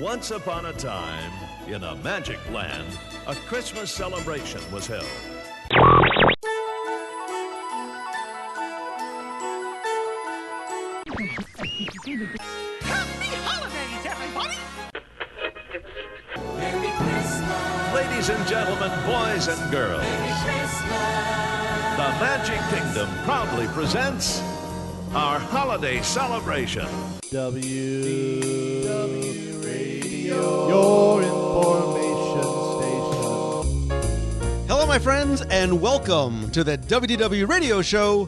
Once upon a time, in a magic land, a Christmas celebration was held. Happy holidays, everybody! Merry Christmas. Ladies and gentlemen, boys and girls, Merry Christmas. the Magic Kingdom proudly presents our holiday celebration. WDW Radio, your information station. Hello, my friends, and welcome to the WDW Radio Show,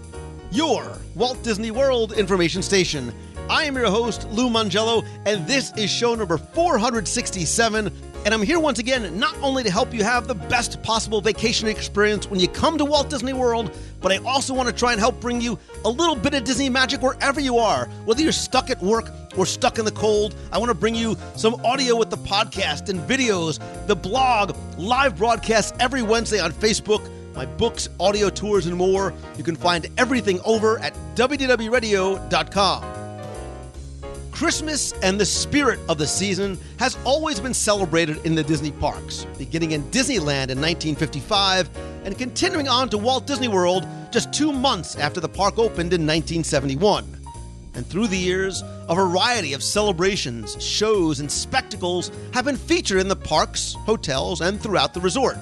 your Walt Disney World information station. I am your host, Lou Mangello, and this is show number 467. And I'm here once again, not only to help you have the best possible vacation experience when you come to Walt Disney World, but I also want to try and help bring you a little bit of Disney magic wherever you are. Whether you're stuck at work or stuck in the cold, I want to bring you some audio with the podcast and videos, the blog, live broadcasts every Wednesday on Facebook, my books, audio tours, and more. You can find everything over at WDWRadio.com. Christmas and the spirit of the season has always been celebrated in the Disney parks, beginning in Disneyland in 1955 and continuing on to Walt Disney World just 2 months after the park opened in 1971. And through the years, a variety of celebrations, shows, and spectacles have been featured in the parks, hotels, and throughout the resort.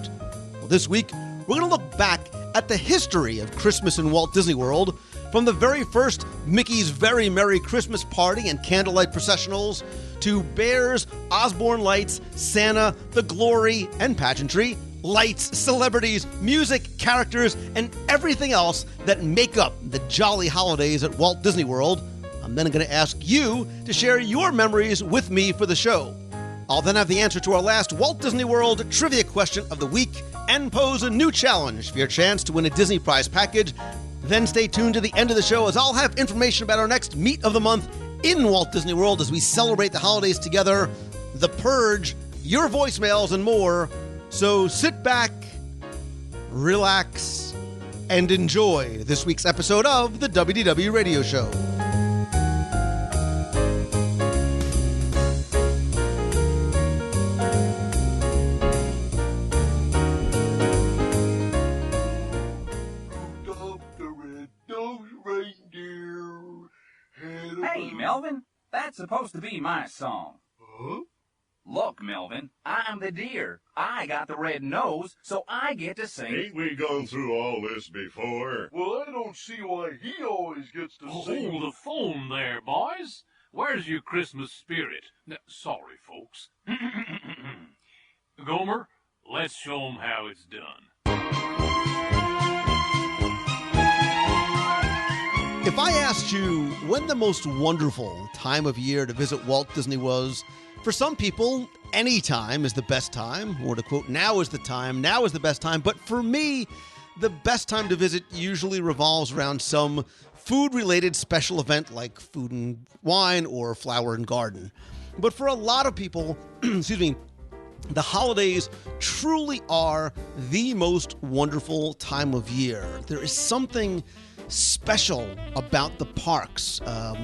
Well, this week, we're going to look back at the history of Christmas in Walt Disney World, from the very first Mickey's Very Merry Christmas Party and Candlelight Processionals, to Bears, Osborne Lights, Santa, The Glory, and pageantry, lights, celebrities, music, characters, and everything else that make up the jolly holidays at Walt Disney World. I'm then going to ask you to share your memories with me for the show. I'll then have the answer to our last Walt Disney World trivia question of the week and pose a new challenge for your chance to win a Disney Prize package. Then stay tuned to the end of the show as I'll have information about our next Meet of the Month in Walt Disney World as we celebrate the holidays together, The Purge, your voicemails, and more. So sit back, relax, and enjoy this week's episode of the WDW Radio Show. Hey, Melvin, that's supposed to be my song. Huh? Look, Melvin, I'm the deer. I got the red nose, so I get to sing. Ain't we gone through all this before? Well, I don't see why he always gets to sing. Hold the phone there, boys. Where's your Christmas spirit? Sorry, folks. Gomer, let's show 'em how it's done. If I asked you when the most wonderful time of year to visit Walt Disney was, for some people, any time is the best time, or to quote, now is the time, now is the best time. But for me, the best time to visit usually revolves around some food-related special event like Food and Wine or Flower and Garden. But for a lot of people, the holidays truly are the most wonderful time of year. There is something special about the parks,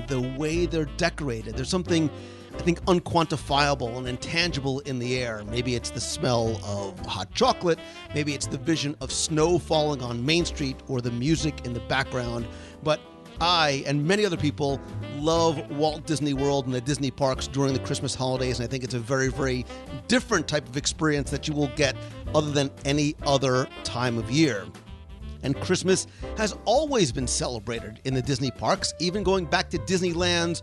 the way they're decorated. There's something, I think, unquantifiable and intangible in the air. Maybe it's the smell of hot chocolate. Maybe it's the vision of snow falling on Main Street or the music in the background. But I and many other people love Walt Disney World and the Disney parks during the Christmas holidays, and I think it's a very, very different type of experience that you will get other than any other time of year. And Christmas has always been celebrated in the Disney parks, even going back to Disneyland's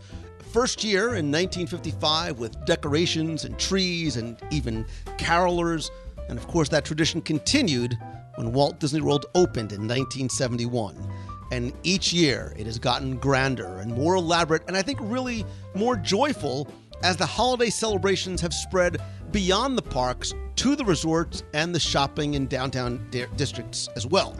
first year in 1955 with decorations and trees and even carolers. And of course, that tradition continued when Walt Disney World opened in 1971. And each year it has gotten grander and more elaborate, and I think really more joyful as the holiday celebrations have spread beyond the parks to the resorts and the shopping and downtown districts as well.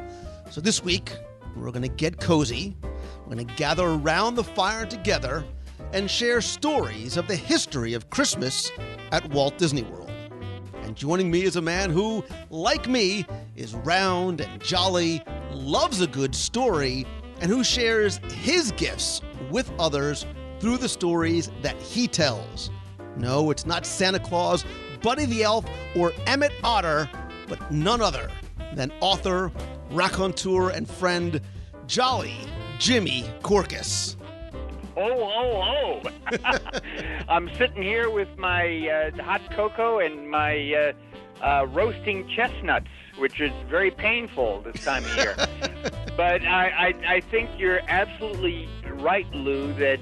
So this week, we're going to get cozy, we're going to gather around the fire together and share stories of the history of Christmas at Walt Disney World. And joining me is a man who, like me, is round and jolly, loves a good story, and who shares his gifts with others through the stories that he tells. No, it's not Santa Claus, Buddy the Elf, or Emmett Otter, but none other than author, raconteur, and friend Jolly Jimmy Korkus. Oh. I'm sitting here with my hot cocoa and my roasting chestnuts, which is very painful this time of year. But I think you're absolutely right, Lou, that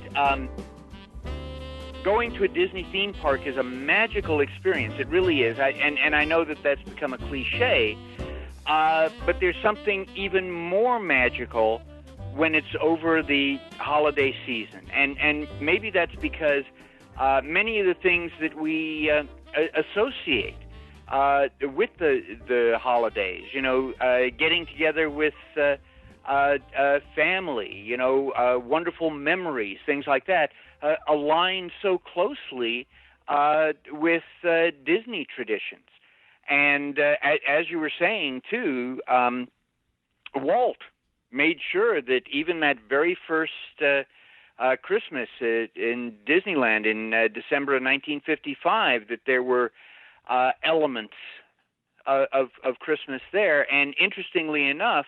going to a Disney theme park is a magical experience. It really is. And I know that that's become a cliche, but there's something even more magical when it's over the holiday season. And maybe that's because many of the things that we associate with the holidays, getting together with family, wonderful memories, things like that, align so closely with Disney traditions. And as you were saying, too, Walt made sure that even that very first Christmas in Disneyland in December of 1955, that there were elements of Christmas there. And interestingly enough,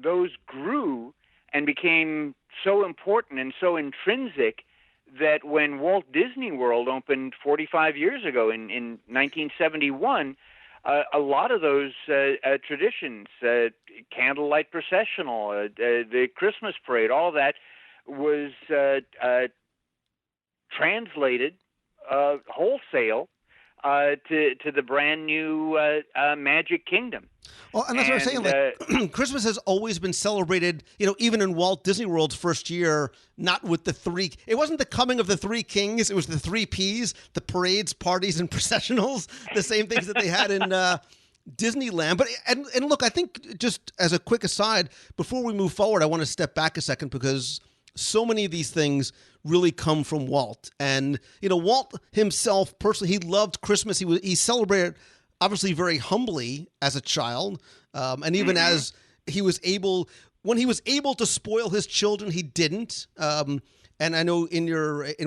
those grew and became so important and so intrinsic that when Walt Disney World opened 45 years ago in 1971, a lot of those traditions, Candlelight Processional, the Christmas parade, all that was translated wholesale to the brand new Magic Kingdom. Well, and that's what I'm saying. Like, Christmas has always been celebrated, even in Walt Disney World's first year, not with the three. It wasn't the coming of the three kings. It was the three Ps, the parades, parties, and processionals, the same things that they had in Disneyland. But and look, I think just as a quick aside, before we move forward, I want to step back a second because so many of these things really come from Walt. And, Walt himself, personally, he loved Christmas. He celebrated obviously very humbly as a child. And even as he was able, when he was able to spoil his children, he didn't. And I know in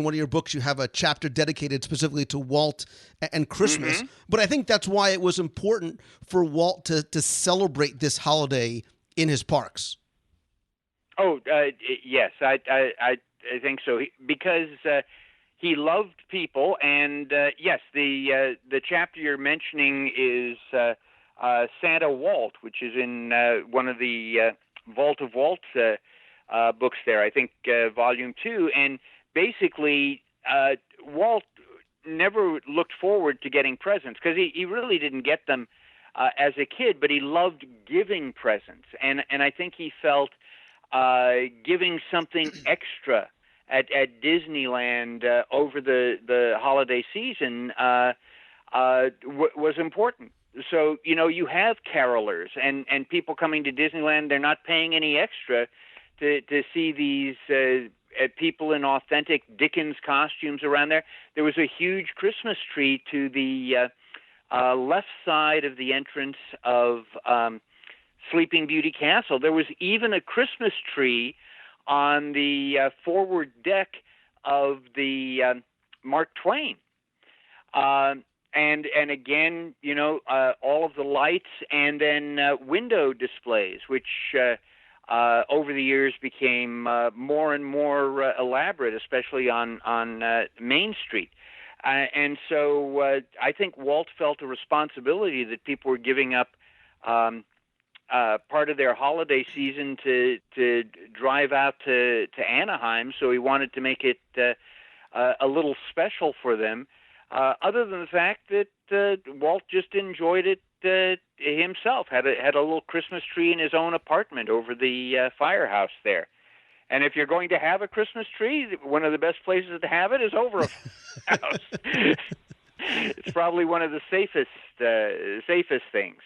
one of your books, you have a chapter dedicated specifically to Walt and Christmas. But I think that's why it was important for Walt to celebrate this holiday in his parks. Oh, yes, I think so. Because he loved people, and yes, the chapter you're mentioning is Santa Walt, which is in one of the Vault of Walt books there, I think volume 2. And basically, Walt never looked forward to getting presents because he really didn't get them as a kid, but he loved giving presents. And I think he felt giving something extra at Disneyland over the holiday season was important. So, you have carolers and people coming to Disneyland. They're not paying any extra to see these people in authentic Dickens costumes around there. There was a huge Christmas tree to the left side of the entrance of Sleeping Beauty Castle. There was even a Christmas tree on the forward deck of the Mark Twain. And again, all of the lights and then window displays, which over the years became more and more elaborate, especially on Main Street. And so I think Walt felt a responsibility that people were giving up part of their holiday season to drive out to Anaheim, so he wanted to make it a little special for them, other than the fact that Walt just enjoyed it himself, had a little Christmas tree in his own apartment over the firehouse there. And if you're going to have a Christmas tree, one of the best places to have it is over a firehouse. It's probably one of the safest things.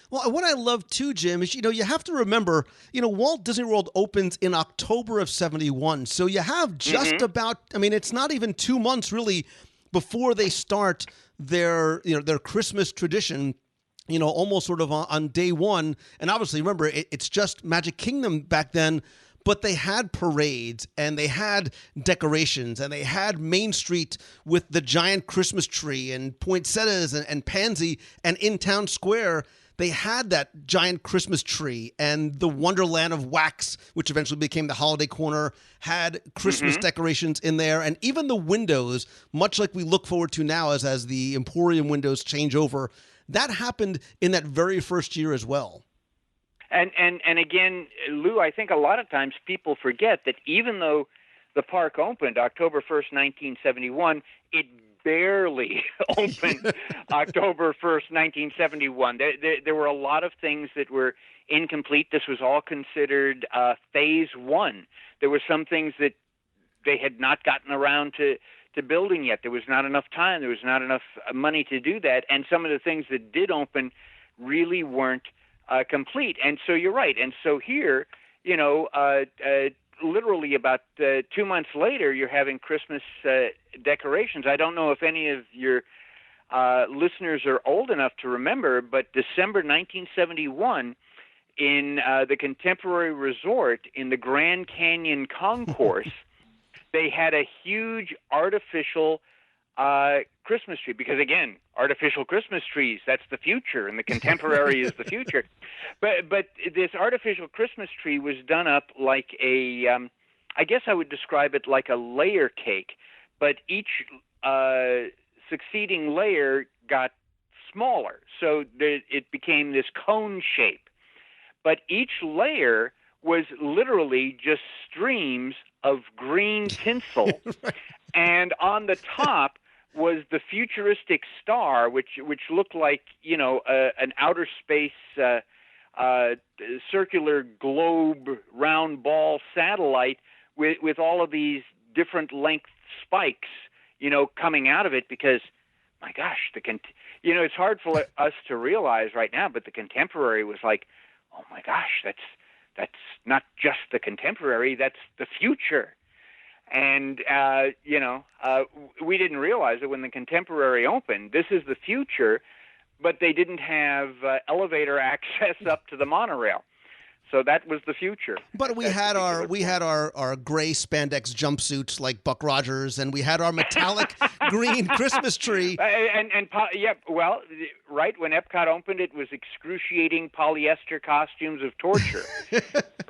Well, what I love too, Jim, is, you have to remember, Walt Disney World opens in October of 71. So you have just about, it's not even 2 months really before they start their Christmas tradition, almost sort of on day one. And obviously, remember, it's just Magic Kingdom back then. but they had parades and they had decorations and they had Main Street with the giant Christmas tree and poinsettias and pansy, and in Town Square they had that giant Christmas tree, and the Wonderland of Wax, which eventually became the Holiday Corner, had Christmas decorations in there. And even the windows, much like we look forward to now as the Emporium windows change over, that happened in that very first year as well. And again, Lou, I think a lot of times people forget that even though the park opened October 1st, 1971, it barely opened October 1st, 1971. There were a lot of things that were incomplete. This was all considered phase one. There were some things that they had not gotten around to building yet. There was not enough time. There was not enough money to do that. And some of the things that did open really weren't complete. And so you're right. And so here, literally about 2 months later, you're having Christmas decorations. I don't know if any of your listeners are old enough to remember, but December 1971, in the Contemporary Resort in the Grand Canyon Concourse, they had a huge artificial Christmas tree, because again, artificial Christmas trees, that's the future, and the Contemporary is the future. But this artificial Christmas tree was done up like I guess I would describe it like a layer cake, but each succeeding layer got smaller, so it became this cone shape. But each layer was literally just streams of green tinsel, and on the top was the futuristic star, which looked like an outer space circular globe round ball satellite with all of these different length spikes coming out of it, because my gosh, it's hard for us to realize right now, but the Contemporary was like, oh my gosh, that's not just the Contemporary, that's the future. And, we didn't realize that when the Contemporary opened, this is the future, but they didn't have elevator access up to the monorail. So that was the future. But we had our gray spandex jumpsuits like Buck Rogers, and we had our metallic green Christmas tree. Right when Epcot opened, it was excruciating polyester costumes of torture,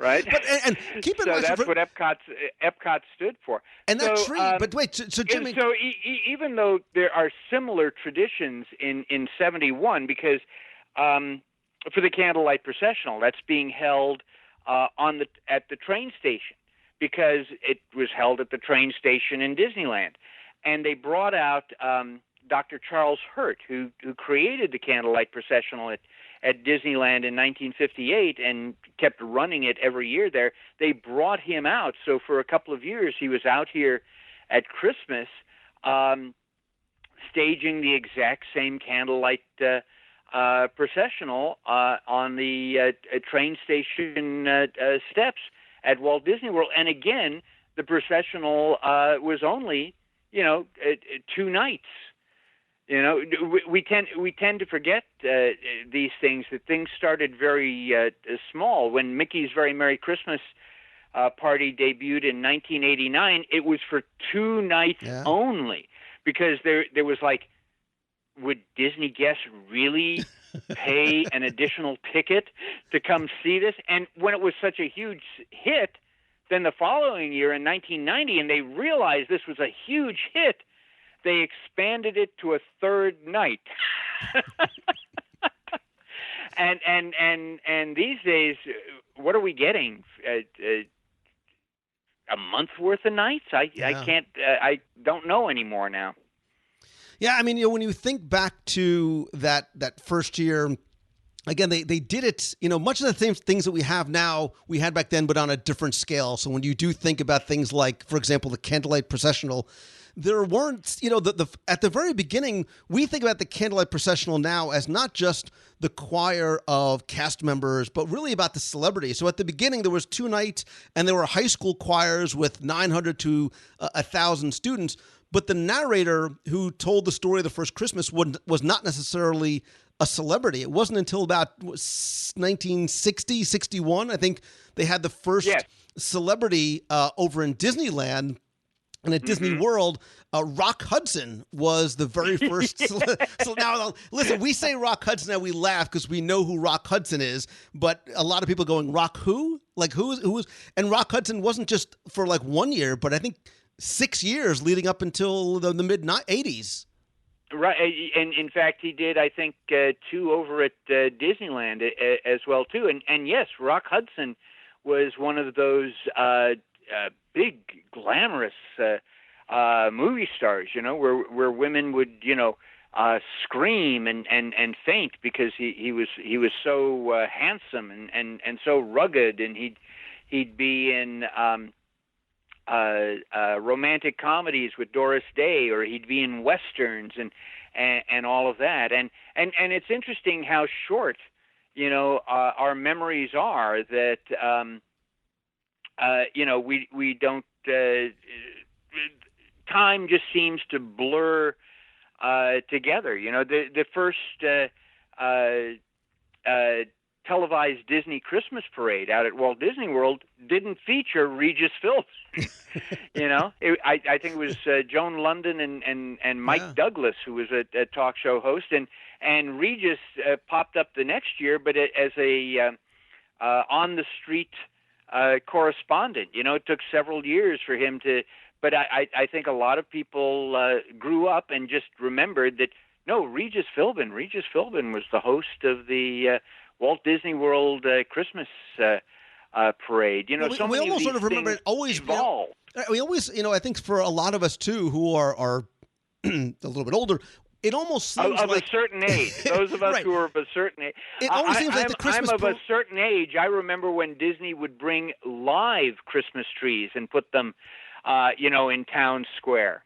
right? And keep in mind, that's what Epcot stood for. And that tree. But wait, so Jimmy. So even though there are similar traditions in 71, because. For the Candlelight Processional, that's being held at the train station, because it was held at the train station in Disneyland. And they brought out Dr. Charles Hurt, who created the Candlelight Processional at Disneyland in 1958 and kept running it every year there. They brought him out. So for a couple of years, he was out here at Christmas staging the exact same Candlelight processional on the train station steps at Walt Disney World. And again, the processional was only 2 nights. We tend to forget these things, that things started very small. When Mickey's Very Merry Christmas Party debuted in 1989, it was for 2 nights only, because there was like, would Disney guests really pay an additional ticket to come see this? And when it was such a huge hit, then the following year in 1990, and they realized this was a huge hit, they expanded it to a 3rd night. and these days, what are we getting? A month worth of nights? I don't know anymore now. Yeah, I mean, when you think back to that first year, again, they did it, much of the same things that we have now, we had back then, but on a different scale. So when you do think about things like, for example, the Candlelight Processional, there weren't, at the very beginning, we think about the Candlelight Processional now as not just the choir of cast members, but really about the celebrities. So at the beginning, there was 2 nights, and there were high school choirs with 900 to 1,000 students. But the narrator who told the story of the first Christmas was not necessarily a celebrity. It wasn't until about 1960, 61, I think, they had the first celebrity over in Disneyland. And at Disney World, Rock Hudson was the very first. So now, listen, we say Rock Hudson and we laugh because we know who Rock Hudson is. But a lot of people going, Rock who? Like who is? And Rock Hudson wasn't just for like 1 year, but I think 6 years leading up until the mid '80s. Right, and in fact, he did, I think, 2 over at Disneyland as well too. And yes, Rock Hudson was one of those big, glamorous movie stars, where women would, scream and faint because he was so handsome and so rugged, and he'd be in romantic comedies with Doris Day, or he'd be in westerns and all of that. And it's interesting how short, our memories are, that we don't. Time just seems to blur together. The first televised Disney Christmas parade out at Walt Disney World didn't feature Regis Philbin. I think it was Joan London and Mike Douglas, who was a talk show host, and Regis popped up the next year, but as a on the street correspondent. It took several years for him to, but I think a lot of people grew up and just remembered that, no, Regis Philbin was the host of the Walt Disney World Christmas parade. So we many almost of sort of these remember things it always evolve. We always, I think for a lot of us too, who are a little bit older, it almost seems of like a certain age. Those of us right. who are of a certain age. It always seems like the Christmas. I'm of a certain age. I remember when Disney would bring live Christmas trees and put them, in town square.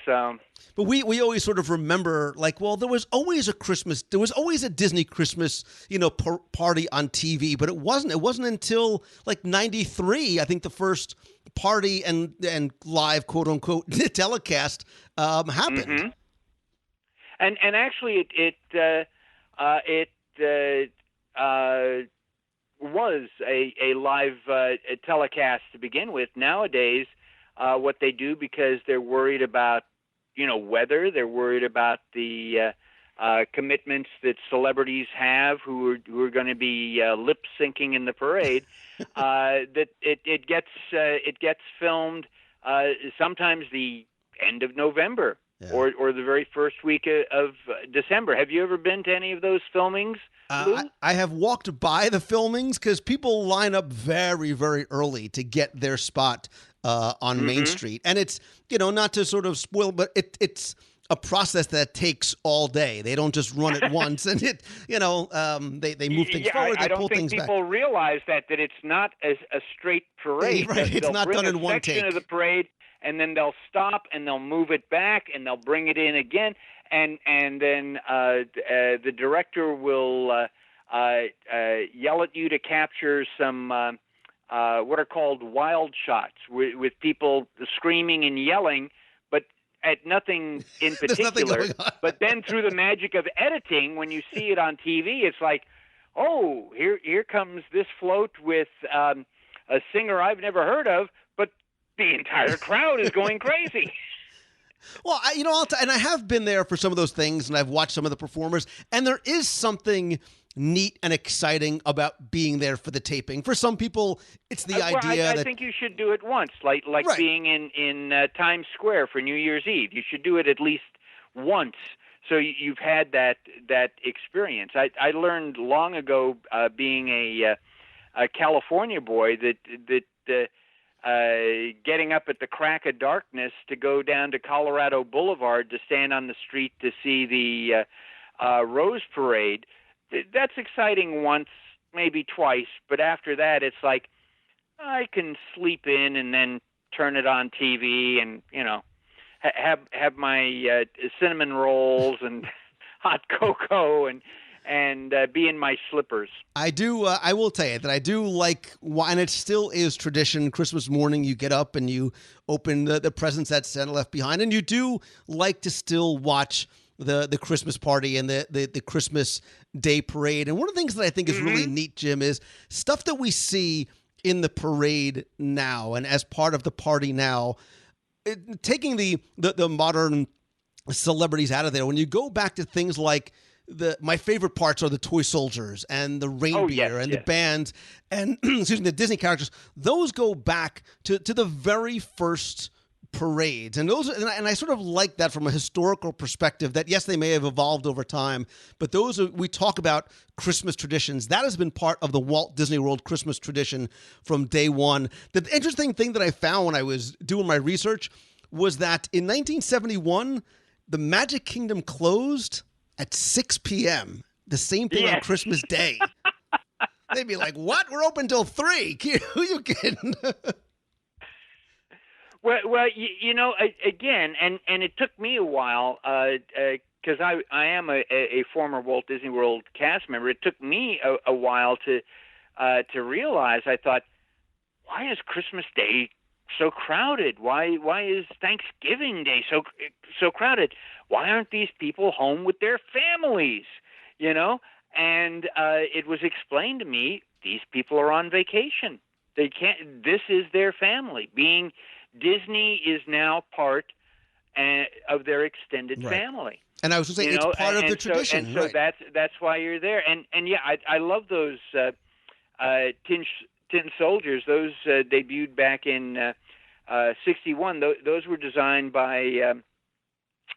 So, but we always sort of remember, like, well, there was always a Disney Christmas, party on TV, but it wasn't until like '93, I think, the first party and live quote unquote telecast happened. Mm-hmm. And actually, it was a live telecast to begin with. Nowadays, what they do, because they're worried about weather, they're worried about the commitments that celebrities have who are going to be lip syncing in the parade. That it gets filmed sometimes the end of November. Yeah. Or the very first week of December. Have you ever been to any of those filmings, Lou? I have walked by the filmings because people line up very, very early to get their spot on Main Street. And it's, not to sort of spoil, but it's a process that takes all day. They don't just run it once and they move things forward, they pull things back. I don't think people realize that it's not a straight parade. Right, it's not done in one take. They'll bring a section of the parade, and then they'll stop and they'll move it back and they'll bring it in again, and then the director will yell at you to capture some what are called wild shots with people screaming and yelling, but at nothing in particular. But then through the magic of editing, when you see it on TV, it's like, oh, here comes this float with a singer I've never heard of, but the entire crowd is going crazy. Well, and I have been there for some of those things, and I've watched some of the performers, and there is something neat and exciting about being there for the taping. For some people, it's the idea I that... think you should do it once, like right. Being in Times Square for New Year's Eve. You should do it at least once, so you've had that experience. I learned long ago, being a California boy, that getting up at the crack of darkness to go down to Colorado Boulevard to stand on the street to see the Rose Parade, that's exciting once, maybe twice, but after that it's like, I can sleep in and then turn it on TV and, have my cinnamon rolls and hot cocoa and be in my slippers. I do. I will tell you that I do like, and it still is tradition. Christmas morning, you get up and you open the presents that Santa left behind, and you do like to still watch the Christmas party and the Christmas Day parade. And one of the things that I think is really neat, Jim, is stuff that we see in the parade now and as part of the party now, taking the modern celebrities out of there, when you go back to things like my favorite parts are the toy soldiers and the reindeer and the bands and excuse me, the Disney characters, those go back to the very first parades, and I sort of like that from a historical perspective, that yes, they may have evolved over time, but we talk about Christmas traditions. That has been part of the Walt Disney World Christmas tradition from day one. The interesting thing that I found when I was doing my research was that in 1971, the Magic Kingdom closed at 6 p.m. The same thing on Christmas Day. They'd be like, "What? We're open till 3? Who you kidding?" Well, again, and it took me a while because I am a former Walt Disney World cast member. It took me a while to realize. I thought, why is Christmas Day so crowded? Why is Thanksgiving Day so crowded? Why aren't these people home with their families? And it was explained to me, these people are on vacation. They can't. This is their family. Disney is now part of their extended family. And I was going to say, it's part of the tradition. So that's why you're there. And yeah, I love those tin soldiers. Those debuted back in 61. Those were designed by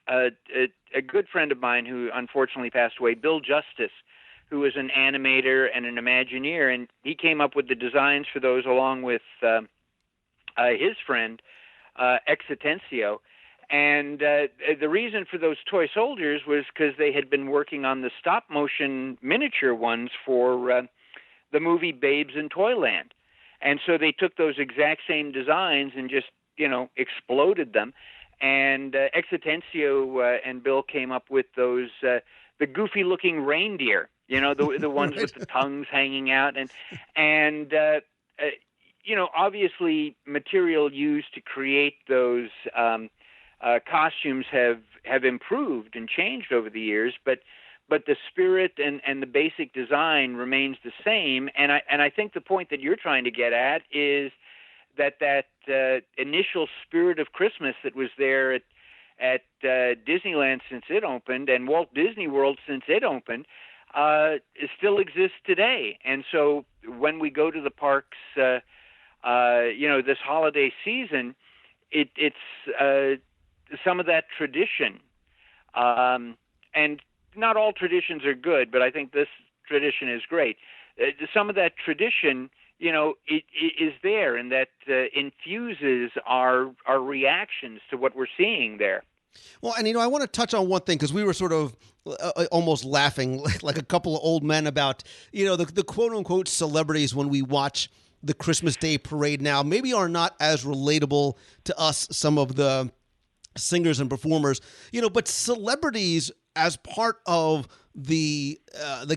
a good friend of mine who unfortunately passed away, Bill Justice, who was an animator and an Imagineer. And he came up with the designs for those along with his friend, Exitencio. And the reason for those toy soldiers was because they had been working on the stop-motion miniature ones for the movie Babes in Toyland. And so they took those exact same designs and just, exploded them. And Exitencio and Bill came up with those, the goofy-looking reindeer, the ones with the tongues hanging out. And obviously material used to create those costumes have improved and changed over the years, but the spirit and the basic design remains the same. And I think the point that you're trying to get at is that initial spirit of Christmas that was there at Disneyland since it opened, and Walt Disney World since it opened, it still exists today. And so when we go to the parks, this holiday season, it's some of that tradition. And not all traditions are good, but I think this tradition is great. Some of that tradition, it is there, and that infuses our reactions to what we're seeing there. Well, and I want to touch on one thing, because we were sort of almost laughing like a couple of old men about, the quote-unquote celebrities when we watch the Christmas Day parade now maybe are not as relatable to us, some of the singers and performers, but celebrities as part of the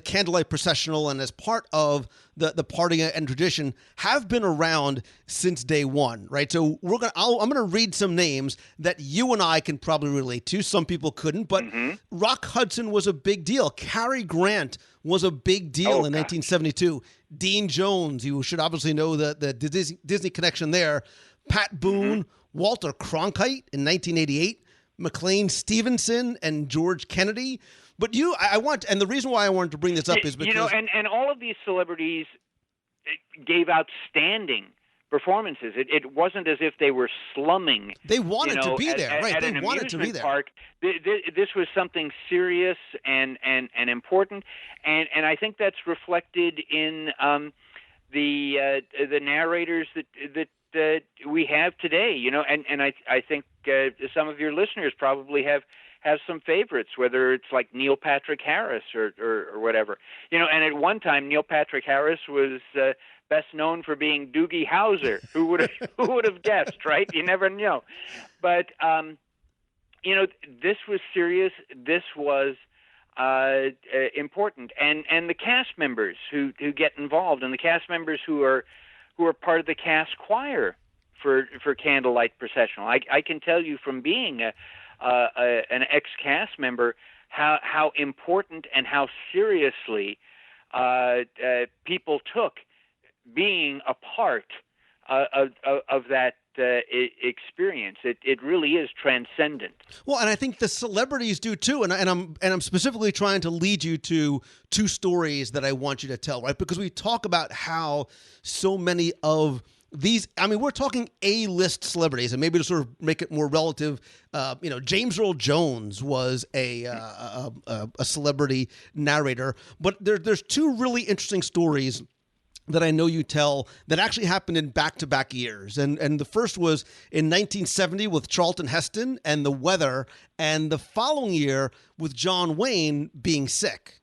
Candlelight processional and as part of the party and tradition have been around since day one, right? So I'm gonna read some names that you and I can probably relate to. Some people couldn't, but Rock Hudson was a big deal. Cary Grant was a big deal in 1972. Dean Jones, you should obviously know the Disney connection there. Pat Boone, Walter Cronkite in 1988, McLean Stevenson and George Kennedy. But and the reason why I wanted to bring this up is because and all of these celebrities gave outstanding performances. It wasn't as if they were slumming. They wanted to be there, right? They wanted to be there. Park. This was something serious and important, and I think that's reflected in the narrators that we have today. And I think some of your listeners probably have some favorites, whether it's like Neil Patrick Harris or whatever. And at one time Neil Patrick Harris was best known for being Doogie Howser. Who would have guessed, right? You never know. But this was serious. This was important, and the cast members who get involved, and the cast members who are part of the cast choir for Candlelight Processional. I can tell you from being an ex-cast member how important and how seriously people took being a part of that experience. It really is transcendent. Well, and I think the celebrities do too. And I'm specifically trying to lead you to two stories that I want you to tell, right? Because we talk about how so many of these, I mean, we're talking A-list celebrities, and maybe to sort of make it more relative, James Earl Jones was a celebrity narrator, but there's two really interesting stories that I know you tell that actually happened in back-to-back years. And the first was in 1970 with Charlton Heston and the weather, and the following year with John Wayne being sick.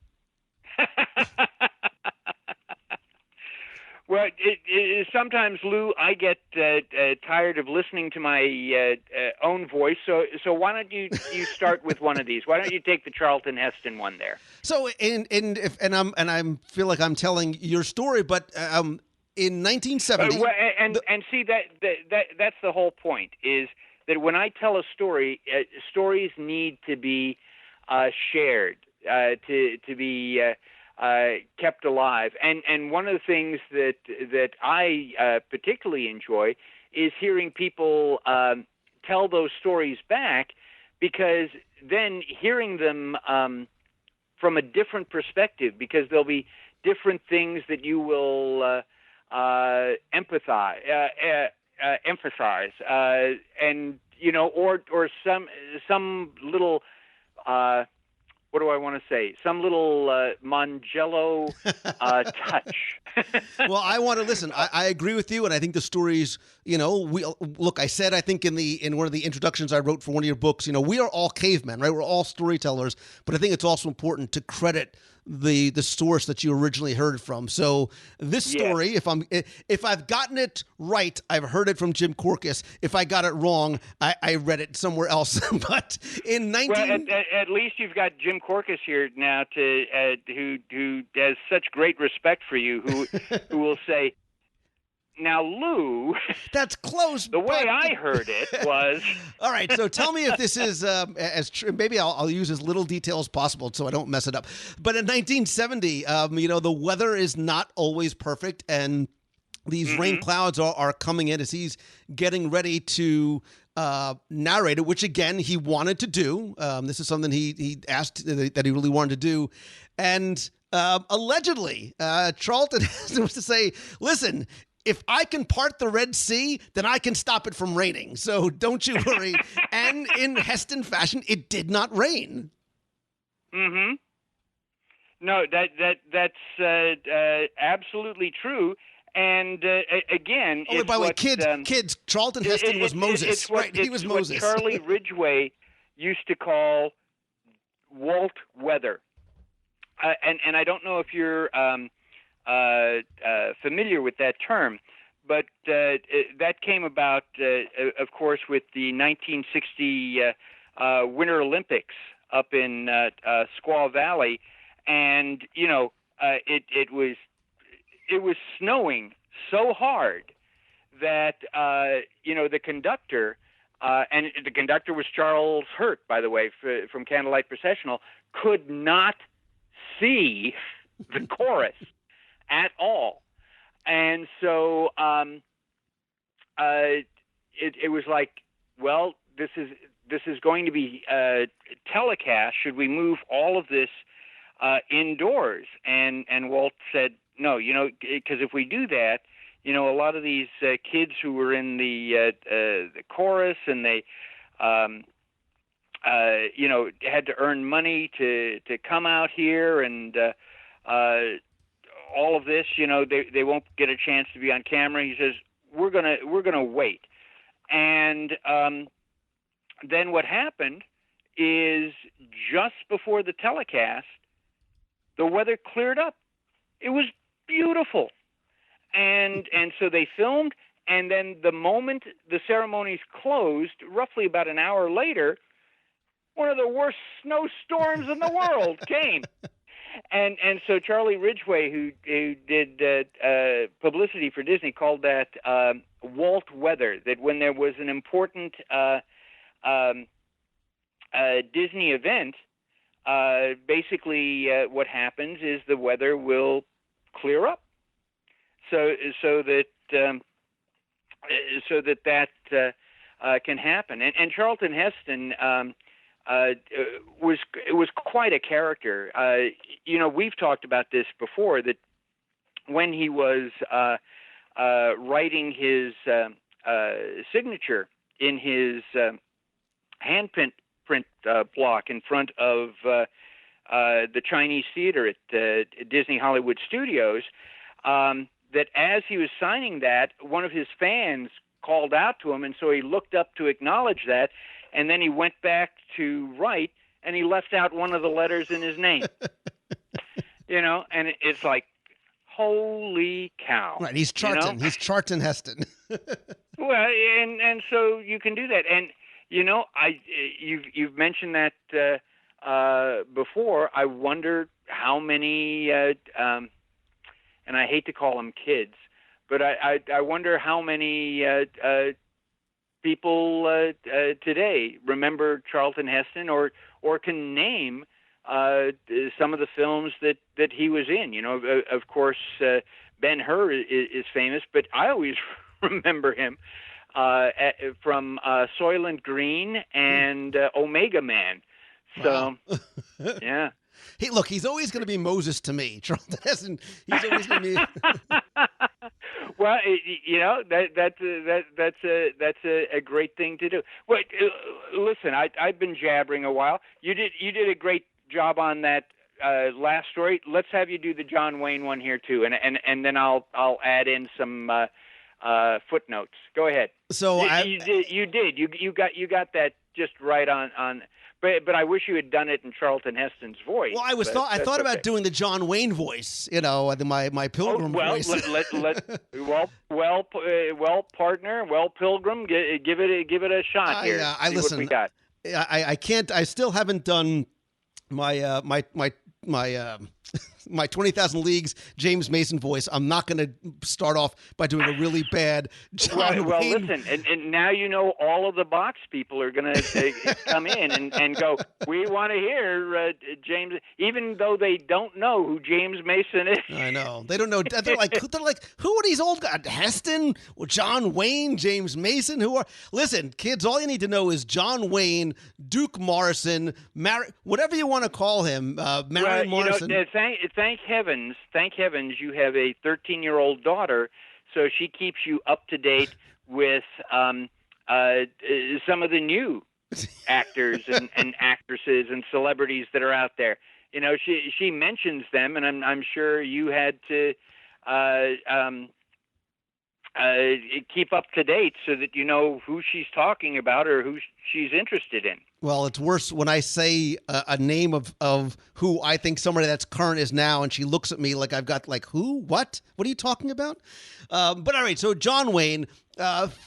Well, sometimes, Lou, I get tired of listening to my own voice. So why don't you start with one of these? Why don't you take the Charlton Heston one there? So I feel like I'm telling your story, but in 1970, see that's the whole point, is that when I tell a story, stories need to be shared, to be kept alive. And one of the things that I particularly enjoy is hearing people tell those stories back, because then hearing them from a different perspective, because there'll be different things that you will emphasize, and or some little. What do I want to say? Some little Mangello touch. Well, I want to listen. I agree with you, and I think the stories. I said I think in one of the introductions I wrote for one of your books. We are all cavemen, right? We're all storytellers, but I think it's also important to credit the source that you originally heard from. So this story, if I've gotten it right, I've heard it from Jim Korkis. If I got it wrong, I read it somewhere else. But in 19... Well, at least you've got Jim Korkis here now who has such great respect for you, who will say, now, Lou, that's close. The way I heard it was... All right, so tell me if this is as true. Maybe I'll use as little detail as possible so I don't mess it up. But in 1970, the weather is not always perfect, and these rain clouds are coming in as he's getting ready to narrate it, which, again, he wanted to do. This is something he asked that he really wanted to do. And allegedly, Charlton was to say, listen, if I can part the Red Sea, then I can stop it from raining. So don't you worry. And in Heston fashion, it did not rain. Mm-hmm. No, that's absolutely true. And again, by the way, kids, Charlton Heston was Moses, right? He was Moses. What Charlie Ridgway used to call Walt weather. And I don't know if you're familiar with that term, but that came about, of course, with the 1960 Winter Olympics up in Squaw Valley, and it was snowing so hard that the conductor, and the conductor was Charles Hurt, by the way, from Candlelight Processional, could not see the chorus at all. And so it was like, well, this is going to be telecast. Should we move all of this indoors? And Walt said, no, because if we do that, a lot of these kids who were in the chorus, and they had to earn money to come out here, and all of this, they won't get a chance to be on camera. He says, we're gonna wait. And then what happened is, just before the telecast, the weather cleared up. It was beautiful. And so they filmed, and then the moment the ceremonies closed, roughly about an hour later, one of the worst snowstorms in the world came. And so Charlie Ridgway, who did publicity for Disney, called that Walt weather, that when there was an important Disney event, basically what happens is the weather will clear up. so that can happen. And Charlton Heston was quite a character. We've talked about this before, that when he was writing his signature in his handprint block in front of the Chinese Theater at Disney Hollywood Studios, that as he was signing that, one of his fans called out to him, and so he looked up to acknowledge that, and then he went back to write, and he left out one of the letters in his name. And it's like, holy cow! Right, he's Charlton. He's Charlton Heston. Well, and so you can do that, and you've mentioned that before. I wonder how many, and I hate to call them kids, but I wonder how many people today remember Charlton Heston or can name some of the films that he was in. Of course, Ben-Hur is famous, but I always remember him from Soylent Green and Omega Man. So, wow. Yeah. Hey, look, he's always going to be Moses to me. Charlton Heston, he's always going to be. Well, that's a great thing to do. Well, listen, I've been jabbering a while. You did a great job on that last story. Let's have you do the John Wayne one here too, and then I'll add in some footnotes. Go ahead. So you got that just right on. But I wish you had done it in Charlton Heston's voice. Well, I thought about doing the John Wayne voice, my Pilgrim voice. Partner, Pilgrim, give it a shot here. Listen. What we got. I can't. I still haven't done my 20,000 Leagues James Mason voice. I'm not going to start off by doing a really bad John Wayne. Listen, and now all of the box people are going to come in and go, we want to hear James, even though they don't know who James Mason is. I know. They don't know. They're like, who are these old guys? Heston, John Wayne, James Mason? Listen, kids, all you need to know is John Wayne, Duke Morrison, whatever you want to call him, Marion Morrison. Thank heavens you have a 13-year-old daughter, so she keeps you up to date with some of the new actors and actresses and celebrities that are out there. She mentions them, and I'm sure you had to keep up to date so that you know who she's talking about or who she's interested in. Well, it's worse when I say a name of who I think somebody that's current is now, and she looks at me like I've got who? What are you talking about? But all right, so John Wayne,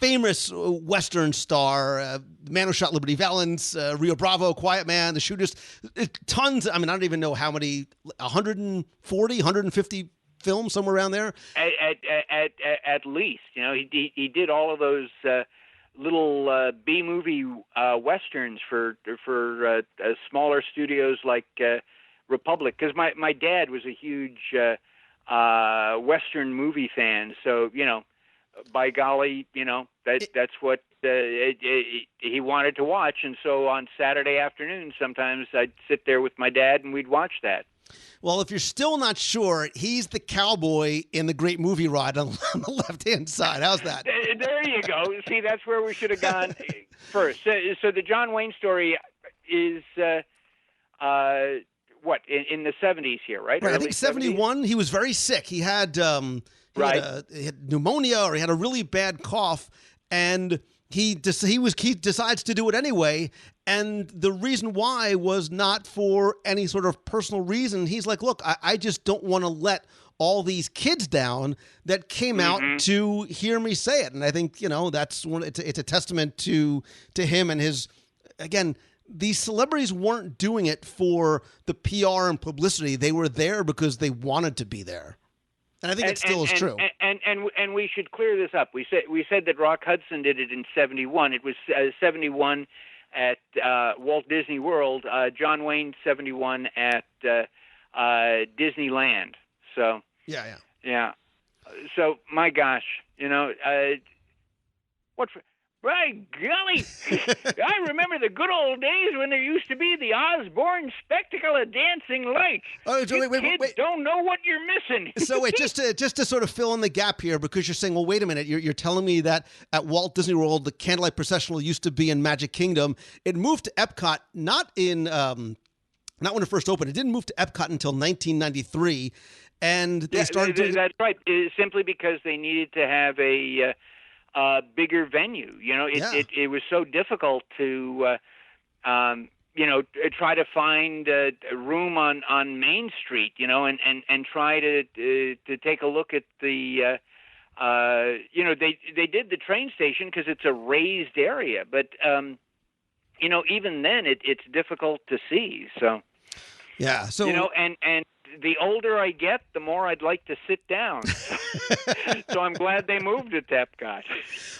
famous Western star, Man Who Shot Liberty Valance, Rio Bravo, Quiet Man, The Shooters, tons. I mean, I don't even know how many, 140, 150 films, somewhere around there. At least, he did all of those little B-movie westerns for smaller studios like Republic, because my dad was a huge Western movie fan. So by golly, that's what he wanted to watch. And so on Saturday afternoon, sometimes I'd sit there with my dad and we'd watch that. Well, if you're still not sure, he's the cowboy in the Great Movie Ride on the left-hand side. How's that? There you go. See, that's where we should have gone first. So the John Wayne story is, in the 70s here, right? Right, I think 71. 70s? He was very sick. He had, he had pneumonia, or he had a really bad cough, and he decides to do it anyway. And the reason why was not for any sort of personal reason. He's like, look, I just don't want to let all these kids down that came out to hear me say it. And I think, that's it's a testament to him and his, again, these celebrities weren't doing it for the PR and publicity. They were there because they wanted to be there. And I think it still is true. And we should clear this up. We said that Rock Hudson did it in 71. It was 71 at Walt Disney World. John Wayne 71 at Disneyland. So yeah. So my gosh, by golly, I remember the good old days when there used to be the Osborne spectacle of dancing lights. Oh, so you kids don't know what you're missing. So wait, just to sort of fill in the gap here, because you're saying, well, wait a minute, you're telling me that at Walt Disney World, the Candlelight Processional used to be in Magic Kingdom. It moved to Epcot, not when it first opened. It didn't move to Epcot until 1993, and they started doing. That's right. Simply because they needed to have a bigger venue. It was so difficult to, try to find a room on Main Street, and try to take a look at the, they did the train station because it's a raised area, but, even then it's difficult to see. So, yeah. So, and the older I get, the more I'd like to sit down. So I'm glad they moved it to Epcot.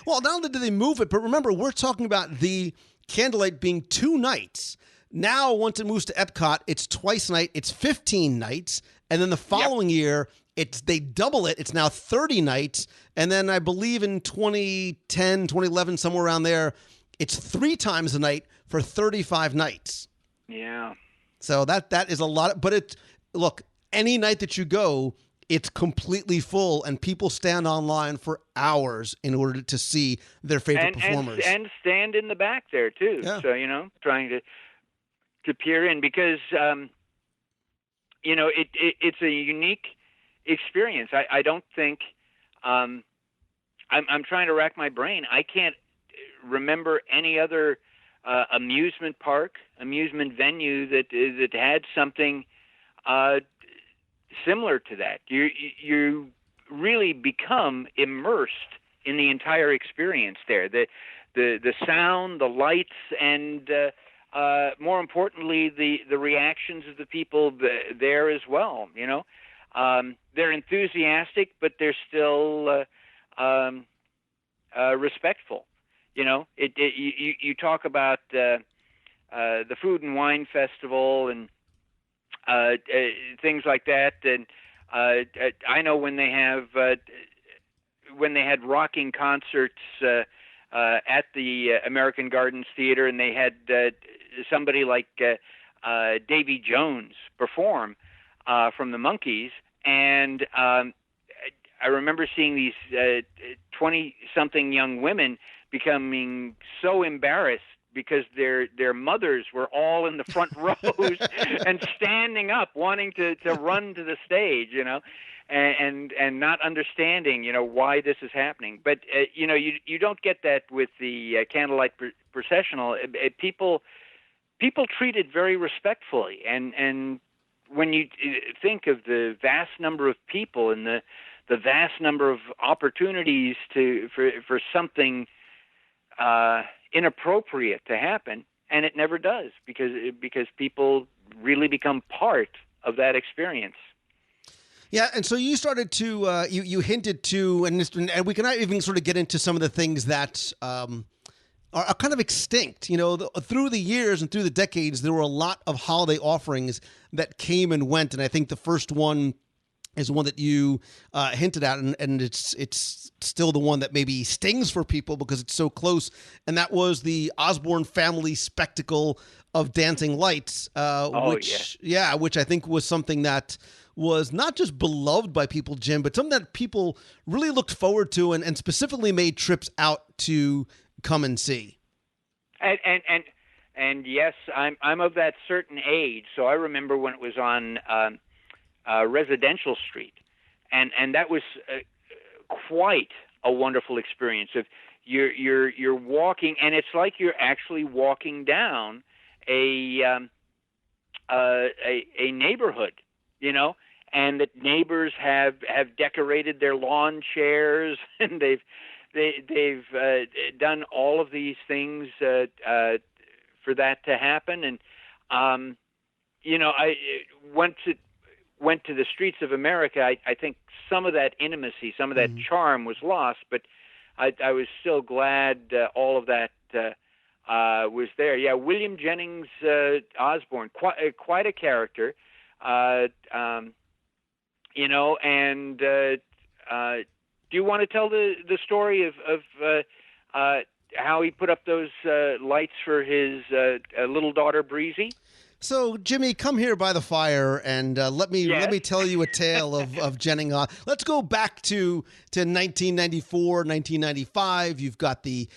Well, not only did they move it, but remember, we're talking about the Candlelight being 2 nights. Now, once it moves to Epcot, it's twice a night. It's 15 nights. And then the following year, they double it. It's now 30 nights. And then I believe in 2010, 2011, somewhere around there, it's 3 times a night for 35 nights. Yeah. So that is a lot. But look, any night that you go, it's completely full, and people stand online for hours in order to see their favorite performers. And stand in the back there, too. Yeah. So, trying to peer in because, it's a unique experience. I don't think I'm trying to rack my brain. I can't remember any other amusement venue that had something similar to that. You really become immersed in the entire experience there. The sound, the lights, and more importantly, the reactions of the people there as well. They're enthusiastic, but they're still respectful. You talk about the Food and Wine Festival and things like that, and I know when they had rocking concerts at the American Gardens Theater, and they had somebody like Davy Jones perform from the Monkees, and I remember seeing these 20-something young women becoming so embarrassed because their mothers were all in the front rows and standing up, wanting to run to the stage, and not understanding, why this is happening. But you don't get that with the Candlelight Processional. People treat it very respectfully, and when you think of the vast number of people and the vast number of opportunities for something inappropriate to happen, and it never does because people really become part of that experience. Yeah, and so you started to you hinted to, and we can even sort of get into some of the things that are kind of extinct. Through the years and through the decades, there were a lot of holiday offerings that came and went, and I think the first one is one that you hinted at, and it's still the one that maybe stings for people because it's so close, and that was the Osborne family spectacle of dancing lights, which I think was something that was not just beloved by people, Jim, but something that people really looked forward to and specifically made trips out to come and see. And yes, I'm of that certain age, so I remember when it was on Residential Street, and that was quite a wonderful experience. If you're walking, and it's like you're actually walking down a neighborhood, and that neighbors have decorated their lawn chairs, and they've done all of these things for that to happen. And I went to the streets of America. I think some of that intimacy, some of that charm was lost, but I was still glad all of that was there. Yeah, William Jennings Osborne, quite a character, and Do you want to tell the story of how he put up those lights for his little daughter Breezy? So, Jimmy, come here by the fire and let me tell you a tale of Jennings. Let's go back to 1994, 1995. You've got the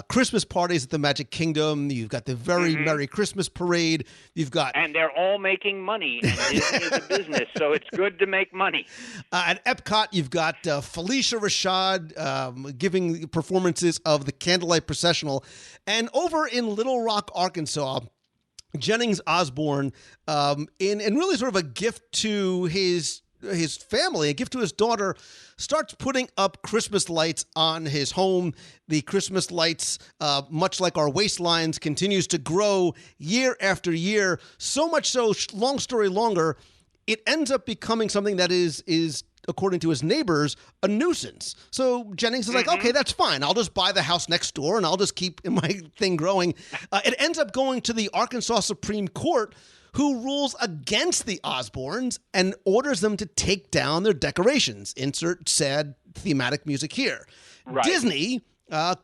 Christmas parties at the Magic Kingdom. You've got the very Merry Christmas parade. And they're all making money. And Disney is a business, so it's good to make money. At Epcot, you've got Felicia Rashad giving performances of the Candlelight Processional. And over in Little Rock, Arkansas, Jennings Osborne, in really sort of a gift to his family, a gift to his daughter, starts putting up Christmas lights on his home. The Christmas lights, much like our waistlines, continues to grow year after year. So much so, long story longer, it ends up becoming something that is according to his neighbors, a nuisance. So Jennings is like, okay, that's fine. I'll just buy the house next door and I'll just keep my thing growing. It ends up going to the Arkansas Supreme Court, who rules against the Osbornes and orders them to take down their decorations. Insert sad thematic music here. Right. Disney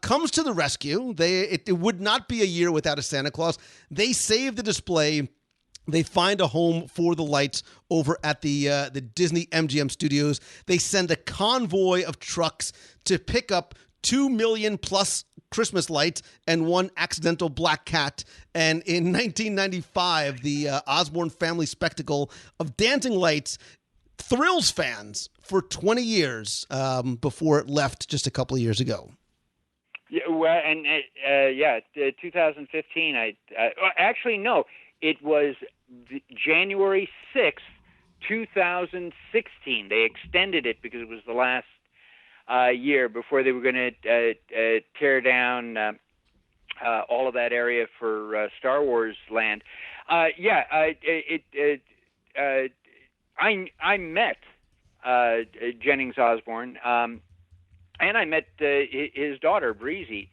comes to the rescue. It would not be a year without a Santa Claus. They save the display. They find a home for the lights over at the Disney MGM studios. They send a convoy of trucks to pick up 2 million plus Christmas lights and one accidental black cat. And in 1995, the Osborne family spectacle of dancing lights thrills fans for 20 years before it left just a couple of years ago. Yeah, well, and 2015. Actually, no. It was January 6th, 2016. They extended it because it was the last year before they were going to tear down all of that area for Star Wars Land. I met Jennings Osborne, and I met his daughter, Breezy.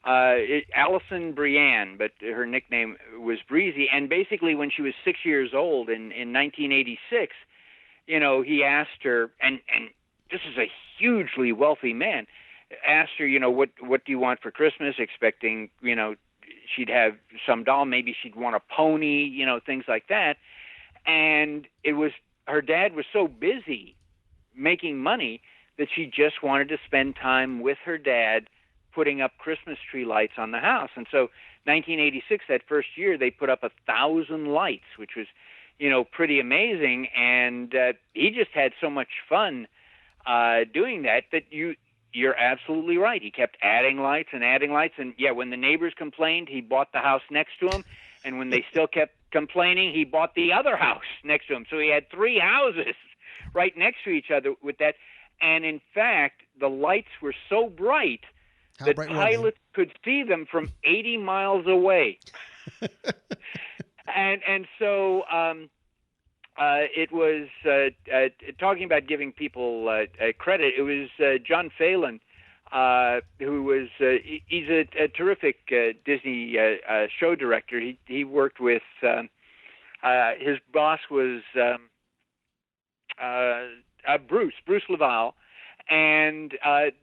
Allison Brienne, but her nickname was Breezy. And basically, when she was 6 years old in 1986, he asked her, and this is a hugely wealthy man, asked her, what do you want for Christmas? Expecting, she'd have some doll, maybe she'd want a pony, things like that. And it was, her dad was so busy making money that she just wanted to spend time with her dad putting up Christmas tree lights on the house. And so 1986, that first year, they put up 1,000 lights, which was, pretty amazing. And he just had so much fun doing that you're absolutely right. He kept adding lights. And yeah, when the neighbors complained, he bought the house next to him. And when they still kept complaining, he bought the other house next to him. So he had 3 houses right next to each other with that. And in fact, the lights were so bright that pilots could see them from 80 miles away. and so it was, talking about giving people credit, it was John Phelan, who was, he's a terrific Disney show director. He worked with, his boss was Bruce Laval, and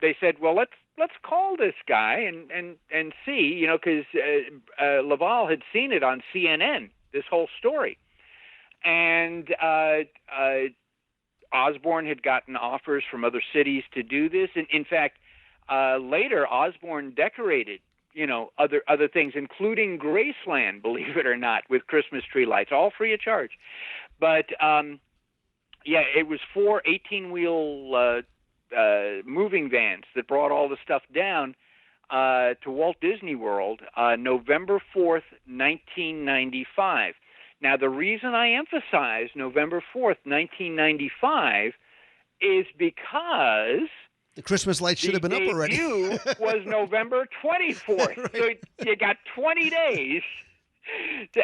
they said, well, let's call this guy and see, because Laval had seen it on CNN, this whole story. And Osborne had gotten offers from other cities to do this. And in fact, later Osborne decorated, other things, including Graceland, believe it or not, with Christmas tree lights, all free of charge. But it was 4 18-wheel moving vans that brought all the stuff down to Walt Disney World, November 4th, 1995. Now, the reason I emphasize November 4th, 1995 is because the Christmas lights should have been up already. The debut was November 24th. Right. So you got 20 days.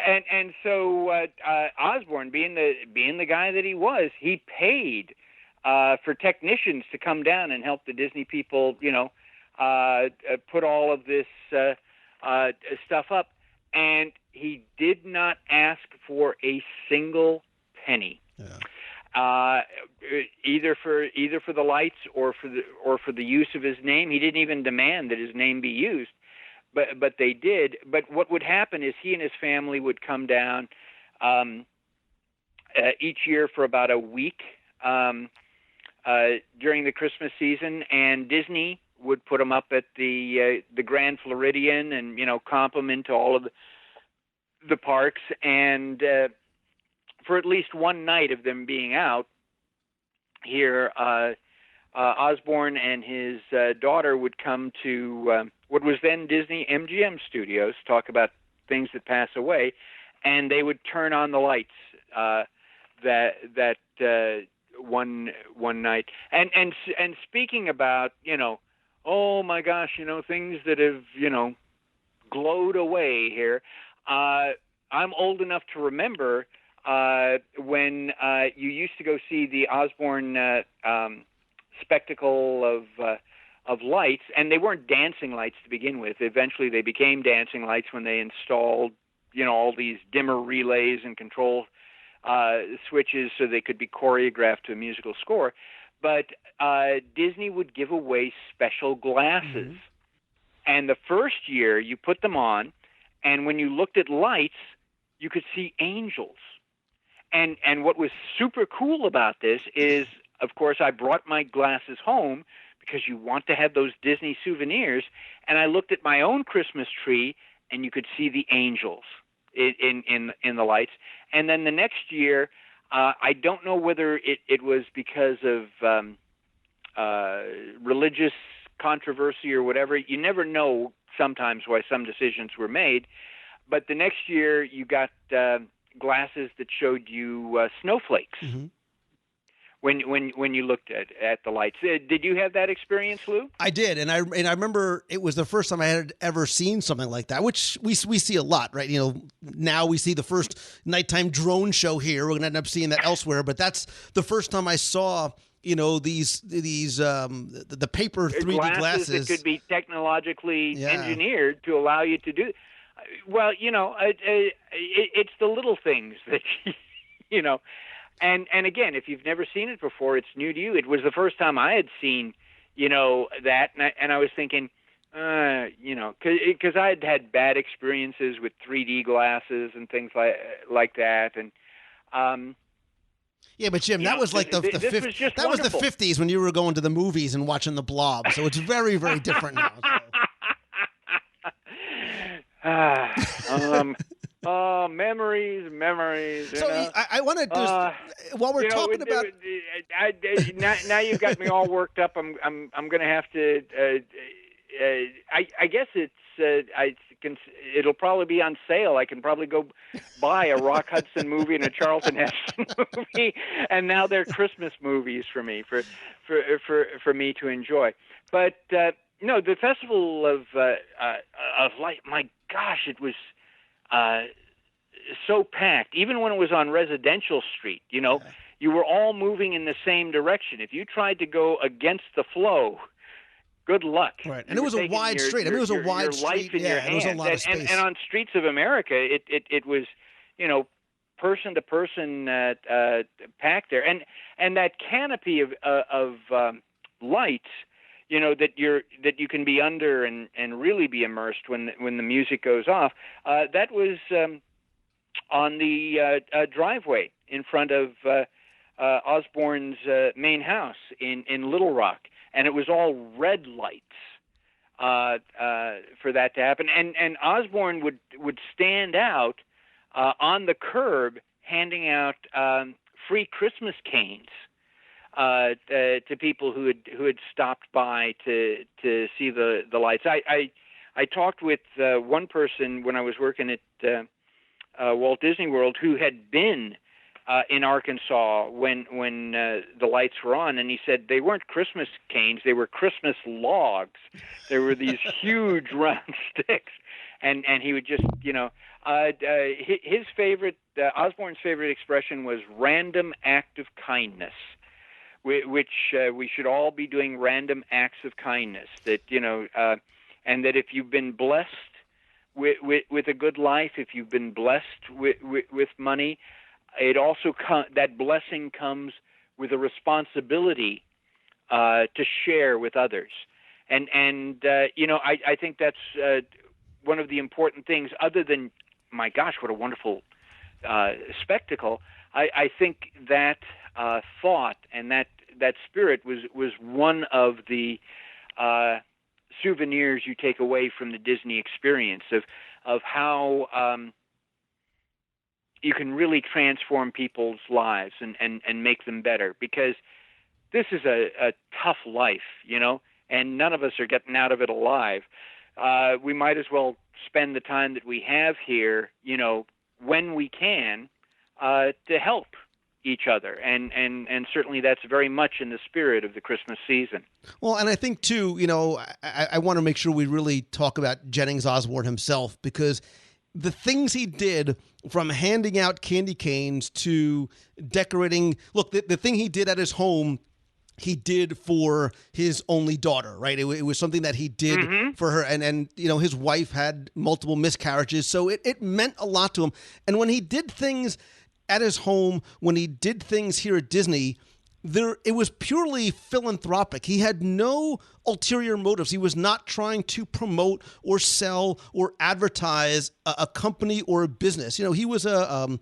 And so Osborne, being the guy that he was, he paid for technicians to come down and help the Disney people, put all of this stuff up. And he did not ask for a single penny. Yeah. either for the lights or for the use of his name. He didn't even demand that his name be used, but they did. But what would happen is he and his family would come down each year for about a week during the Christmas season, and Disney would put them up at the Grand Floridian and comp them into all of the parks, and for at least one night of them being out here, Osborne and his daughter would come to what was then Disney MGM Studios, talk about things that pass away, and they would turn on the lights that one night. And speaking about oh my gosh, things that have glowed away here. I'm old enough to remember when you used to go see the Osborne spectacle of lights, and they weren't dancing lights to begin with. Eventually, they became dancing lights when they installed, all these dimmer relays and control switches so they could be choreographed to a musical score. But Disney would give away special glasses, and the first year you put them on, and when you looked at lights, you could see angels. And what was super cool about this is, of course, I brought my glasses home because you want to have those Disney souvenirs. And I looked at my own Christmas tree, and you could see the angels in the lights. And then the next year, I don't know whether it was because of religious controversy or whatever. You never know sometimes why some decisions were made. But the next year, you got glasses that showed you snowflakes when you looked at the lights. Did you have that experience, Lou? I did, and I remember it was the first time I had ever seen something like that, which we see a lot, right? Now we see the first nighttime drone show here. We're going to end up seeing that elsewhere, but that's the first time I saw these the paper 3D glasses that could be technologically engineered to allow you to do. Well, it's the little things that and again, if you've never seen it before, it's new to you. It was the first time I had seen that, and I was thinking, because I had bad experiences with 3D glasses and things like that, and yeah, but Jim, that was like the 50s when you were going to the movies and watching The Blob. So it's very, very different now. So. Memories. So I want to while we're talking about. Now you've got me all worked up. I'm going to have to. I guess it'll probably be on sale. I can probably go buy a Rock Hudson movie and a Charlton Heston movie, and now they're Christmas movies for me for me to enjoy. But no, the Festival of Light. My gosh, it was so packed. Even when it was on Residential Street, you were all moving in the same direction. If you tried to go against the flow, good luck. Right, and it was a wide street. It was a wide street. Yeah, it was a lot of space. And on Streets of America, it was, person to person packed there, and that canopy of lights. That you can be under and really be immersed when the music goes off. That was on the driveway in front of Osborne's main house in Little Rock, and it was all red lights for that to happen. And Osborne would stand out on the curb handing out free Christmas canes. To people who had stopped by to see the lights. I talked with one person when I was working at Walt Disney World who had been in Arkansas when the lights were on, and he said they weren't Christmas canes, they were Christmas logs. There were these huge round sticks, and he would just his favorite Osborne's favorite expression was random act of kindness. Which we should all be doing random acts of kindness. That and that if you've been blessed with a good life, if you've been blessed with money, it also that blessing comes with a responsibility to share with others. And I think that's one of the important things, other than, my gosh, what a wonderful spectacle. I think that thought and that spirit was one of the souvenirs you take away from the Disney experience of how you can really transform people's lives and make them better, because this is a tough life, and none of us are getting out of it alive. We might as well spend the time that we have here, when we can, to help each other. And certainly that's very much in the spirit of the Christmas season. Well, and I think, too, I want to make sure we really talk about Jennings Osborne himself, because the things he did, from handing out candy canes to decorating. Look, the thing he did at his home, he did for his only daughter, right? It was something that he did for her. And his wife had multiple miscarriages. So it meant a lot to him. And when he did things at his home, when he did things here at Disney, it was purely philanthropic. He had no ulterior motives. He was not trying to promote or sell or advertise a company or a business. He was a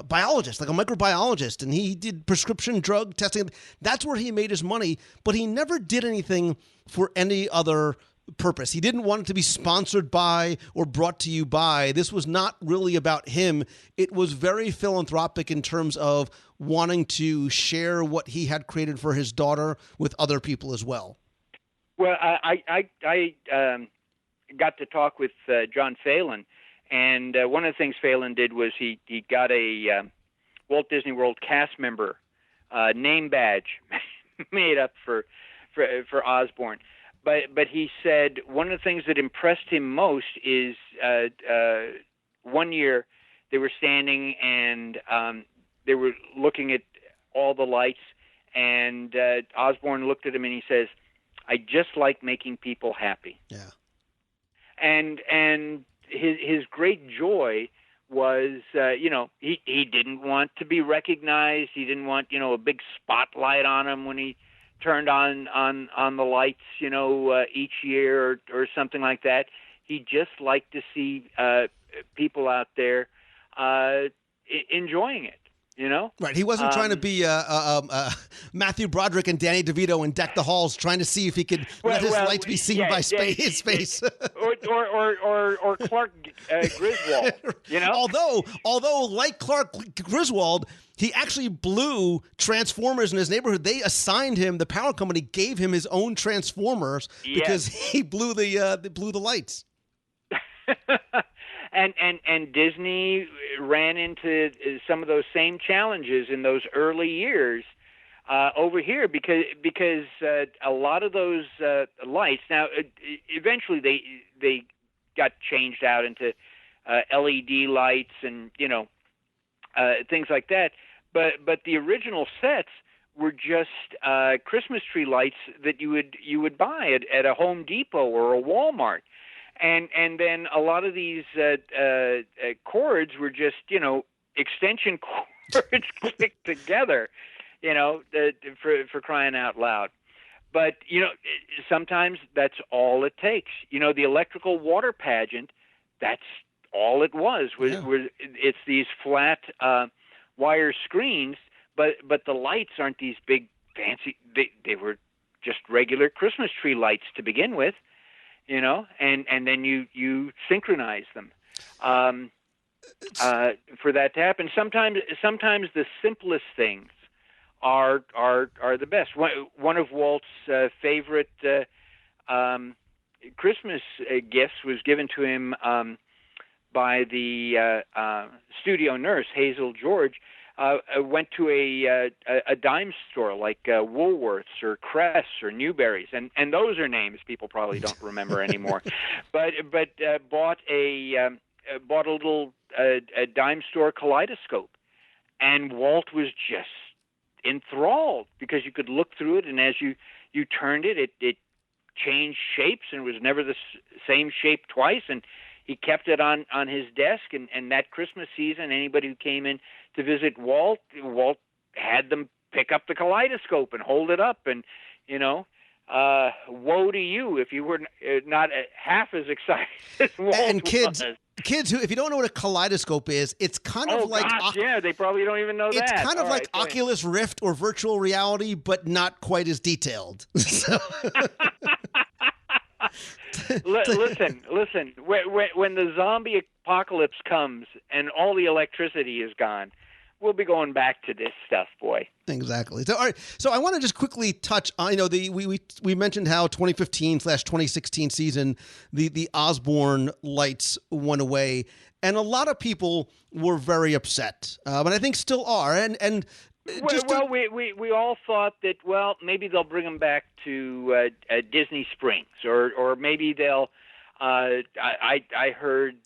biologist, like a microbiologist, and he did prescription drug testing. That's where he made his money, but he never did anything for any other purpose. He didn't want it to be sponsored by or brought to you by. This was not really about him. It was very philanthropic in terms of wanting to share what he had created for his daughter with other people as well. Well, I got to talk with John Phelan, and one of the things Phelan did was he got a Walt Disney World cast member name badge made up for Osborne. But he said one of the things that impressed him most is one year they were standing and they were looking at all the lights, and Osborne looked at him and he says, "I just like making people happy." Yeah. And his great joy was, he didn't want to be recognized. He didn't want, a big spotlight on him when he turned on the lights, each year or something like that. He just liked to see people out there enjoying it. Right. He wasn't trying to be Matthew Broderick and Danny DeVito and Deck the Halls, trying to see if he could let his lights be seen by his space. or Clark Griswold. Although like Clark Griswold, he actually blew Transformers in his neighborhood. They assigned him, the power company gave him his own Transformers because he blew the lights. And Disney ran into some of those same challenges in those early years over here because a lot of those lights, now eventually they got changed out into LED lights and things like that, but the original sets were just Christmas tree lights that you would buy at a Home Depot or a Walmart. And then a lot of these cords were just, extension cords clicked together, for crying out loud. But, sometimes that's all it takes. The electrical water pageant, that's all it was. It's these flat wire screens, but the lights aren't these big fancy. They were just regular Christmas tree lights to begin with. And then you synchronize them for that to happen. Sometimes the simplest things are the best. One of Walt's favorite Christmas gifts was given to him by the studio nurse, Hazel George. Went to a dime store like Woolworths or Cress or Newberry's, and those are names people probably don't remember anymore. but bought a little dime store kaleidoscope, and Walt was just enthralled because you could look through it, and as you turned it changed shapes and was never the same shape twice, and he kept it on his desk, and that Christmas season, anybody who came in to visit Walt had them pick up the kaleidoscope and hold it up, and woe to you if you were not half as excited as Walt And kids, was. kids who, if you don't know what a kaleidoscope is, it's kind of like they probably don't even know that. It's kind of All like right, Oculus Rift or virtual reality, but not quite as detailed. Listen. When the zombie apocalypse comes and all the electricity is gone, we'll be going back to this stuff, boy. Exactly. So, all right. So I want to just quickly touch on, we mentioned how 2015/2016 season, the Osborne Lights went away, and a lot of people were very upset, but I think still are. And we all thought that, well, maybe they'll bring them back to Disney Springs, or maybe they'll. I heard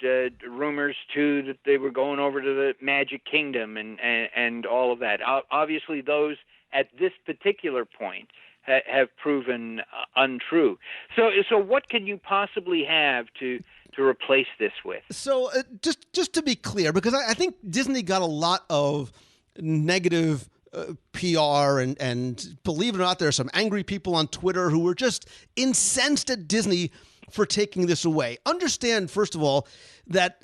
rumors too that they were going over to the Magic Kingdom and all of that. Obviously, those at this particular point have proven untrue. So what can you possibly have to replace this with? So just to be clear, because I think Disney got a lot of negative PR and believe it or not, there are some angry people on Twitter who were just incensed at Disney for taking this away. Understand, first of all, that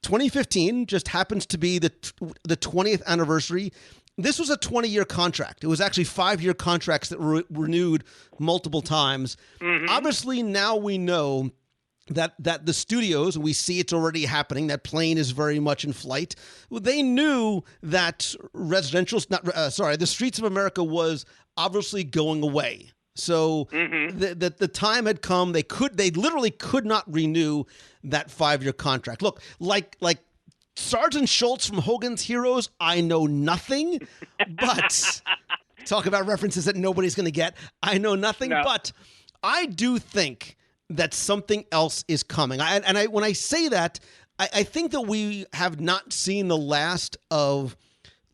2015 just happens to be the 20th anniversary. This was a 20-year contract. It was actually 5-year contracts that were renewed multiple times. Mm-hmm. Obviously, now we know that the studios, we see it's already happening, that plane is very much in flight. They knew that the Streets of America was obviously going away. So the time had come. They literally could not renew that 5-year contract. Look, like Sergeant Schultz from Hogan's Heroes, I know nothing, but talk about references that nobody's going to get. I know nothing, but I do think that something else is coming. When I say that, I think that we have not seen the last of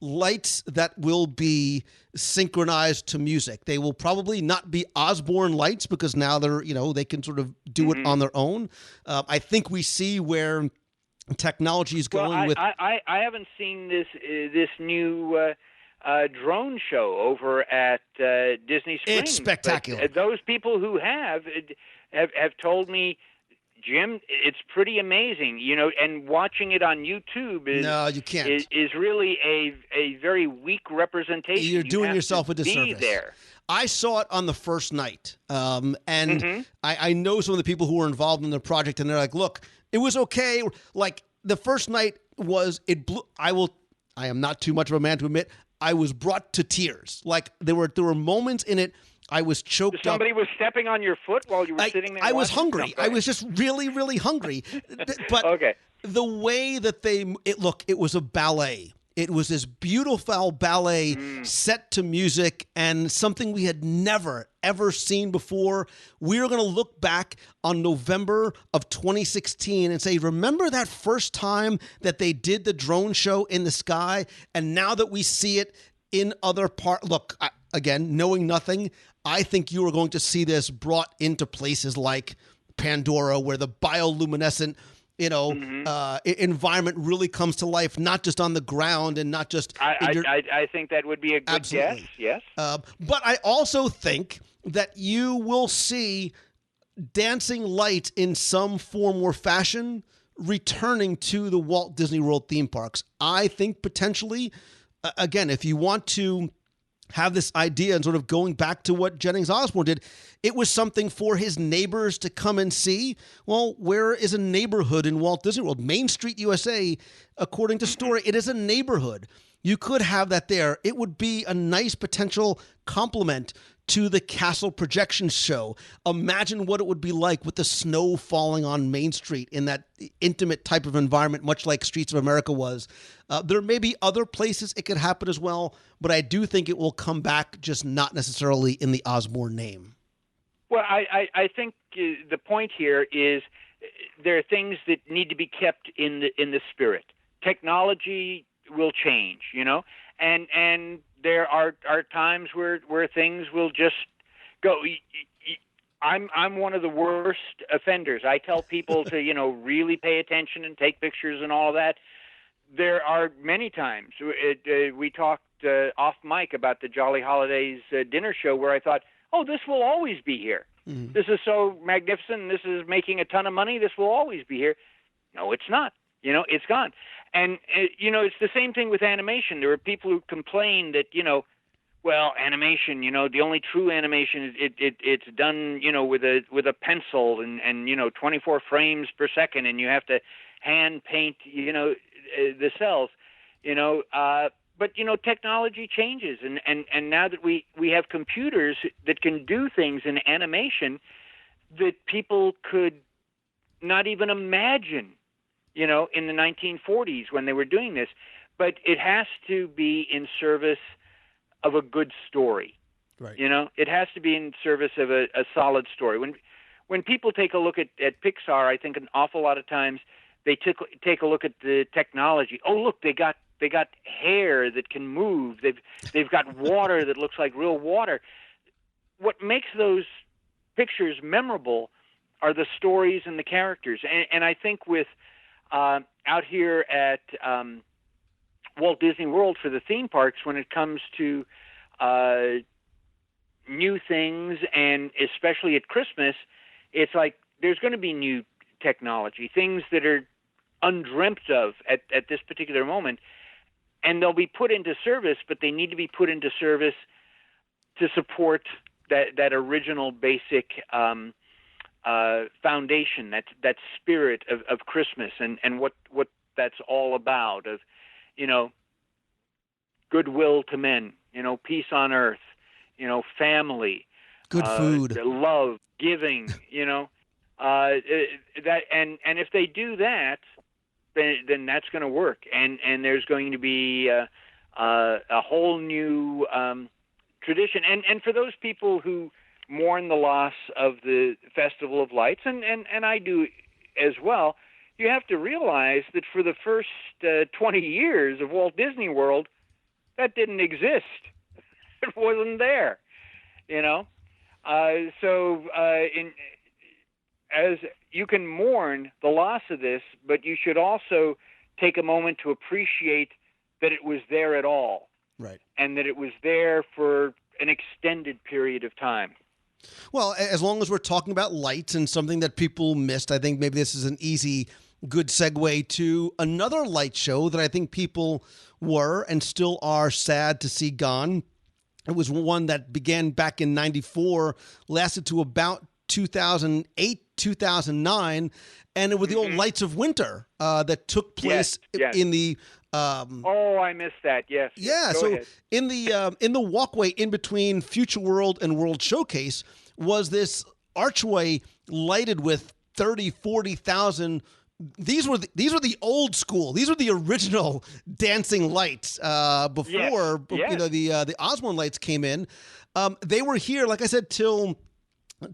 lights that will be synchronized to music. They will probably not be Osborne Lights because now they can sort of do it on their own. I think we see where technology is going with. I haven't seen this new drone show over at Disney Springs. It's spectacular. But those people who have told me, Jim, it's pretty amazing, and watching it on YouTube is really a very weak representation. You're doing yourself a disservice. There. I saw it on the first night, and I know some of the people who were involved in the project, and they're like, "Look, it was okay." Like the first night it blew. I am not too much of a man to admit I was brought to tears. Like there were moments in it. I was choked up. Somebody was stepping on your foot while you were sitting there? I was hungry. I was just really, really hungry. But the way that it was a ballet. It was this beautiful ballet set to music and something we had never, ever seen before. We're going to look back on November of 2016 and say, remember that first time that they did the drone show in the sky? And now that we see it in other parts, look, again, knowing nothing, I think you are going to see this brought into places like Pandora, where the bioluminescent, environment really comes to life, not just on the ground and not just. I think that would be a good guess. Yes. But I also think that you will see dancing light in some form or fashion returning to the Walt Disney World theme parks. I think potentially, again, if you want to have this idea and sort of going back to what Jennings Osborne did, it was something for his neighbors to come and see. Well, where is a neighborhood in Walt Disney World? Main Street, USA, according to story, it is a neighborhood. You could have that there. It would be a nice potential complement to the Castle Projection Show. Imagine what it would be like with the snow falling on Main Street in that intimate type of environment, much like Streets of America was. There may be other places it could happen as well, but I do think it will come back, just not necessarily in the Osborne name. Well, I think the point here is there are things that need to be kept in the spirit. Technology will change, and there are times where things will just go. I'm one of the worst offenders. I tell people to, really pay attention and take pictures and all that. There are many times we talked off mic about the Jolly Holidays dinner show where I thought, oh, this will always be here. Mm-hmm. This is so magnificent. This is making a ton of money. This will always be here. No, it's not. It's gone. And, it's the same thing with animation. There are people who complain that, well, animation, the only true animation, it's done, with a pencil and 24 frames per second, and you have to hand paint, the cells, but technology changes, and now that we have computers that can do things in animation that people could not even imagine, in the 1940s when they were doing this, but it has to be in service of a good story. Right. It has to be in service of a solid story. When people take a look at Pixar, I think an awful lot of times they take a look at the technology. Oh, look, they got hair that can move. They've got water that looks like real water. What makes those pictures memorable are the stories and the characters. And I think with out here at Walt Disney World for the theme parks, when it comes to new things, and especially at Christmas, it's like there's going to be new technology, things that are undreamt of at this particular moment, and they'll be put into service, but they need to be put into service to support that original basic foundation, that spirit of Christmas and what that's all about, of goodwill to men, peace on earth, family, good food, love, giving, that, and if they do that, then that's going to work, and there's going to be a whole new tradition, and for those people who mourn the loss of the Festival of Lights, and I do as well, you have to realize that for the first 20 years of Walt Disney World, that didn't exist. It wasn't there, as you can mourn the loss of this, but you should also take a moment to appreciate that it was there at all. Right. And that it was there for an extended period of time. Well, as long as we're talking about lights and something that people missed, I think maybe this is an easy, good segue to another light show that I think people were and still are sad to see gone. It was one that began back in 94, lasted to about 2008, 2009, and it was the old Lights of Winter that took place in the... I missed that. Yes. Yeah. Go So ahead. in the walkway in between Future World and World Showcase was this archway lighted with 30, 40,000. These were the old school. These were the original dancing lights before the Osborne Lights came in. They were here, like I said, till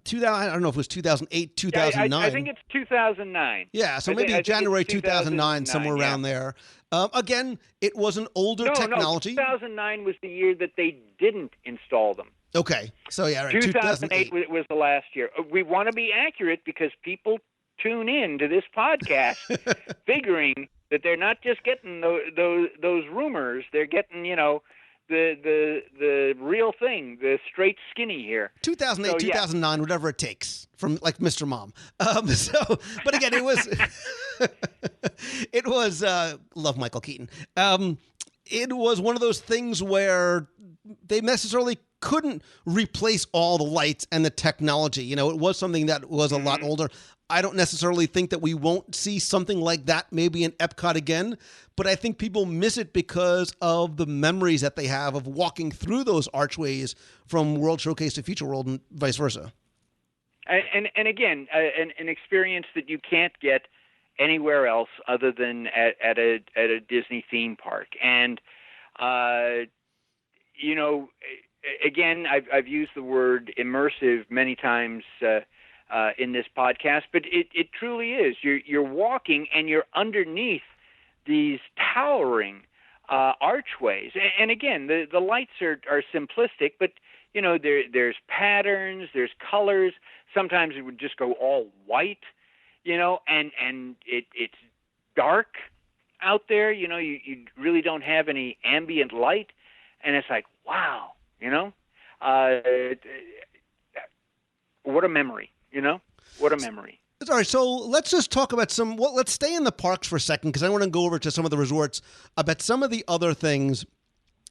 2000. I don't know if it was 2008, 2009. I think it's 2009. Yeah, so maybe January 2009, somewhere around there. Again, it was an older technology. No, 2009 was the year that they didn't install them. Okay, so yeah, right, 2008 was the last year. We want to be accurate because people tune in to this podcast figuring that they're not just getting those rumors. They're getting, the real thing, the straight skinny here. 2008, 2009, whatever it takes, from like Mr. Mom. But again, it was love Michael Keaton. It was one of those things where they necessarily couldn't replace all the lights and the technology. It was something that was a lot older. I don't necessarily think that we won't see something like that maybe in Epcot again, but I think people miss it because of the memories that they have of walking through those archways from World Showcase to Future World and vice versa. And again, an experience that you can't get anywhere else other than at a Disney theme park. And, again, I've used the word immersive many times in this podcast, but it truly is. You're walking and you're underneath these towering archways. And again, the lights are simplistic, but there's patterns, there's colors. Sometimes it would just go all white, and it's dark out there. You really don't have any ambient light, and it's like, wow, what a memory, what a memory. All right, so let's just talk about let's stay in the parks for a second, because I want to go over to some of the resorts about some of the other things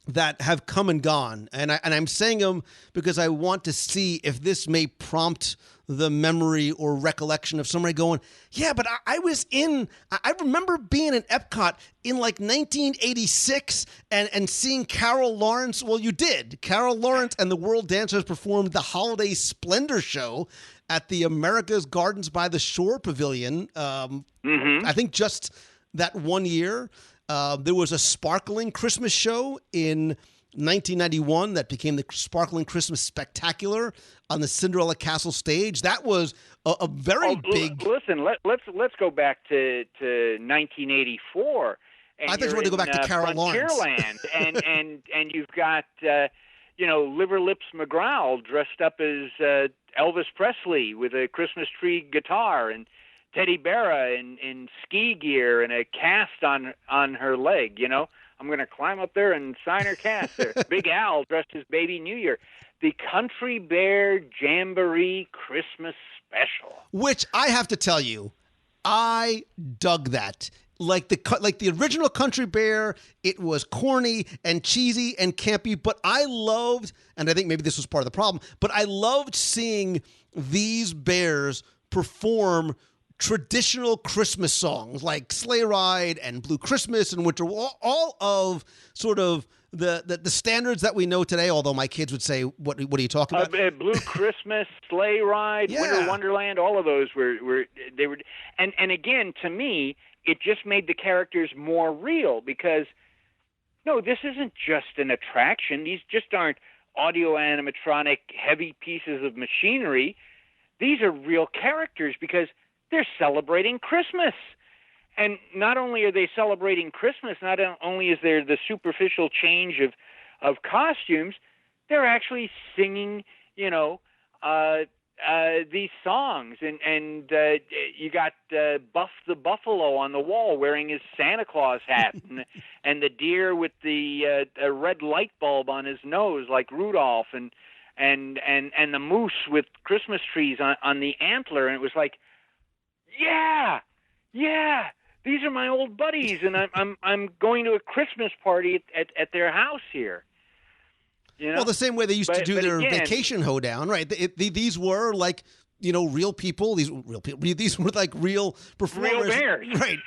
that have come and gone. And I'm saying them because I want to see if this may prompt the memory or recollection of somebody going, yeah, but I remember being in Epcot in like 1986 and seeing Carol Lawrence. Well, you did. Carol Lawrence and the World Dancers performed the Holiday Splendor Show at the America's Gardens by the Shore Pavilion. I think just that one year. There was a sparkling Christmas show in 1991 that became the Sparkling Christmas Spectacular on the Cinderella Castle stage. That was a very big. Listen, let's go back to 1984. I thought you wanted to go back to Carol Lawrence. Frontierland, and you've got Liver Lips McGraw dressed up as Elvis Presley with a Christmas tree guitar, and Teddy Berra in ski gear and a cast on her leg. I'm going to climb up there and sign her cast there. Big Al dressed as Baby New Year. The Country Bear Jamboree Christmas Special. Which I have to tell you, I dug that. Like the original Country Bear, it was corny and cheesy and campy, but I loved, and I think maybe this was part of the problem, but I loved seeing these bears perform traditional Christmas songs like Sleigh Ride and Blue Christmas and Winter, all of sort of the standards that we know today, although my kids would say, what are you talking about? Blue Christmas, Sleigh Ride, yeah. Winter Wonderland, all of those were and again, to me, it just made the characters more real, because no, this isn't just an attraction. These just aren't audio animatronic heavy pieces of machinery. These are real characters because they're celebrating Christmas. And not only are they celebrating Christmas, not only is there the superficial change of costumes, they're actually singing, these songs. And you got Buff the Buffalo on the wall wearing his Santa Claus hat, and the deer with the red light bulb on his nose like Rudolph, and the moose with Christmas trees on the antler. And it was like, yeah, these are my old buddies, and I'm going to a Christmas party at their house here. Well, the same way they used to do their vacation hoedown, right? These were like, real people. These were like real performers, real bears, right?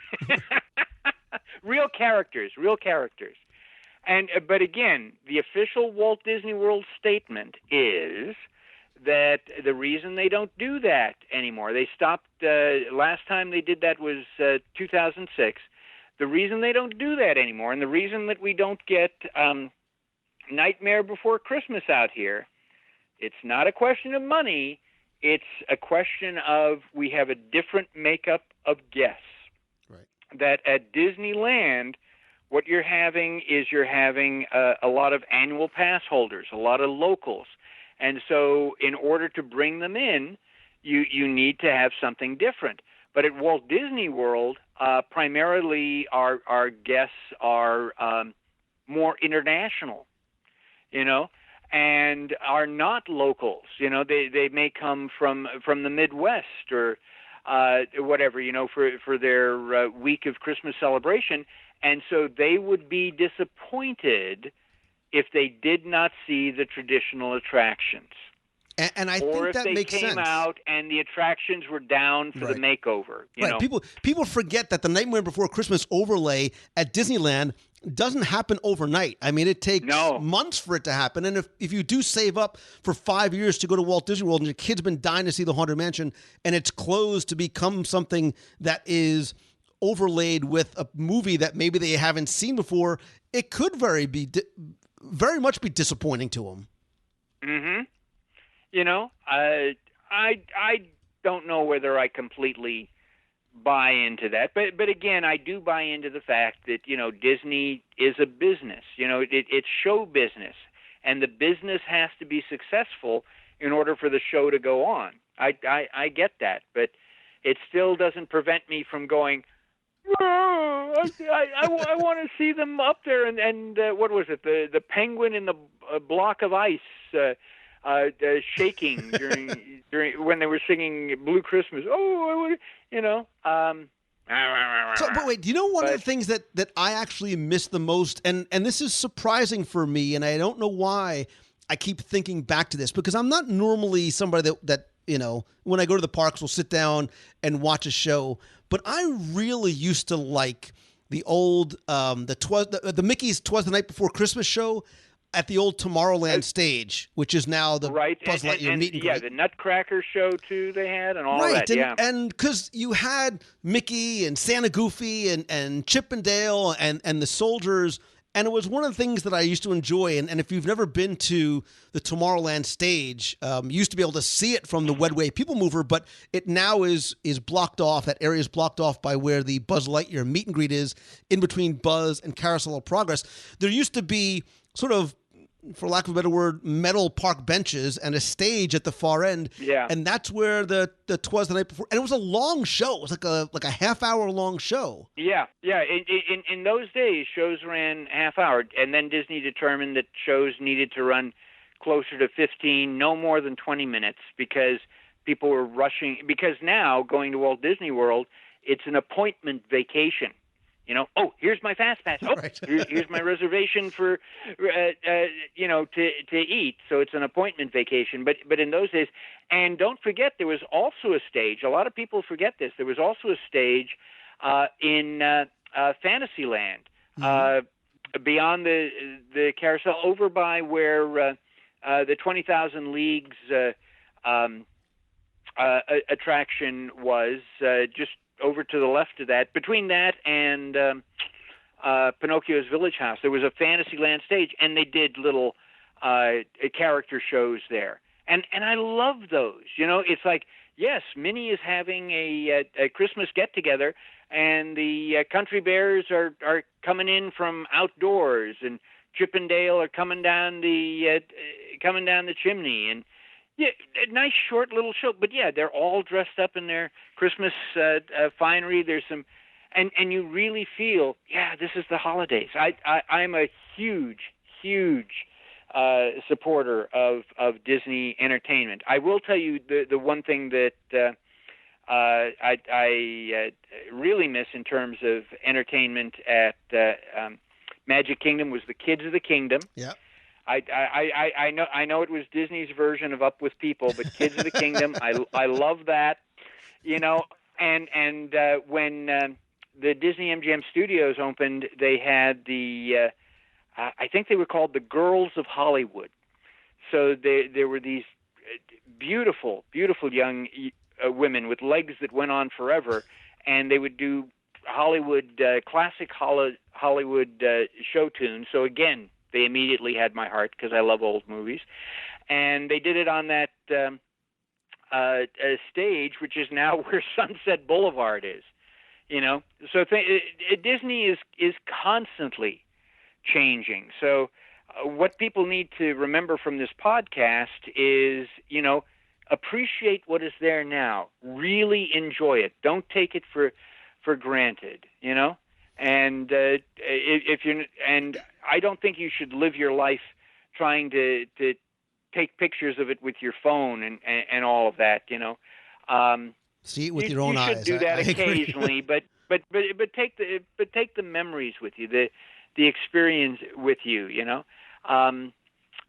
real characters. But again, the official Walt Disney World statement is that the reason they don't do that anymore, they stopped, last time they did that was 2006. The reason they don't do that anymore, and the reason that we don't get Nightmare Before Christmas out here, it's not a question of money, it's a question of we have a different makeup of guests. Right. That at Disneyland, what you're having is a lot of annual pass holders, a lot of locals. And so in order to bring them in, you need to have something different. But at Walt Disney World, primarily our guests are more international, and are not locals. They may come from the Midwest or whatever, for their week of Christmas celebration. And so they would be disappointed if they did not see the traditional attractions. And I think that makes sense. Or if they came out and the attractions were down for the makeover. You know? People forget that the Nightmare Before Christmas overlay at Disneyland doesn't happen overnight. I mean, it takes months for it to happen. And if you do save up for 5 years to go to Walt Disney World and your kid's been dying to see the Haunted Mansion and it's closed to become something that is overlaid with a movie that maybe they haven't seen before, it could very much be disappointing to them. Mm-hmm. I don't know whether I completely buy into that. But again, I do buy into the fact that, Disney is a business. It's show business, and the business has to be successful in order for the show to go on. I get that, but it still doesn't prevent me from going, oh, I want to see them up there. And what was it? The penguin in the block of ice shaking during when they were singing Blue Christmas. Oh, But wait, do you know one of the things that I actually miss the most? And this is surprising for me, and I don't know why I keep thinking back to this, because I'm not normally somebody that when I go to the parks will sit down and watch a show. But I really used to like the old the Mickey's 'Twas the Night Before Christmas show at the old Tomorrowland stage, which is now the Buzz Lightyear meet and greet. Yeah, the Nutcracker show too they had, and all that. And because you had Mickey and Santa Goofy and Chip and Dale and the soldiers, and it was one of the things that I used to enjoy. And if you've never been to the Tomorrowland stage, you used to be able to see it from the Wedway People Mover, but it now is blocked off. That area is blocked off by where the Buzz Lightyear meet and greet is, in between Buzz and Carousel of Progress. There used to be sort of, for lack of a better word, metal park benches and a stage at the far end. Yeah. And that's where the 'Twas the Night Before. And it was a long show. It was like a half-hour long show. Yeah. In those days, shows ran half hour, and then Disney determined that shows needed to run closer to 15, no more than 20 minutes, because people were rushing. Because now, going to Walt Disney World, it's an appointment vacation. Oh, here's my fast pass. Oh, Right. here's my reservation for, to eat. So it's an appointment vacation. But in those days, and don't forget, there was also a stage. A lot of people forget this. There was also a stage in Fantasyland, beyond the carousel, over by where the 20,000 Leagues attraction was, just over to the left of that. Between that and Pinocchio's Village House, there was a Fantasyland stage, and they did little character shows there. And I love those. It's like, yes, Minnie is having a Christmas get-together, and the Country Bears are coming in from outdoors, and Chip and Dale are coming down the chimney, and yeah, a nice short little show. But yeah, they're all dressed up in their Christmas finery. There's some, and you really feel, yeah, this is the holidays. I'm a huge supporter of Disney entertainment. I will tell you the one thing that I really miss in terms of entertainment at Magic Kingdom was the Kids of the Kingdom. Yeah. I know it was Disney's version of Up with People, but Kids of the Kingdom, I love that, and when the Disney MGM Studios opened, they had the I think they were called the Girls of Hollywood. So there were these beautiful young women with legs that went on forever, and they would do Hollywood classic Hollywood show tunes. So again, they immediately had my heart because I love old movies. And they did it on that stage, which is now where Sunset Boulevard is. So Disney is constantly changing. So what people need to remember from this podcast is, appreciate what is there now. Really enjoy it. Don't take it for granted, And I don't think you should live your life trying to take pictures of it with your phone and all of that. See it with your own eyes. You should do that occasionally, but take the memories with you, the experience with you.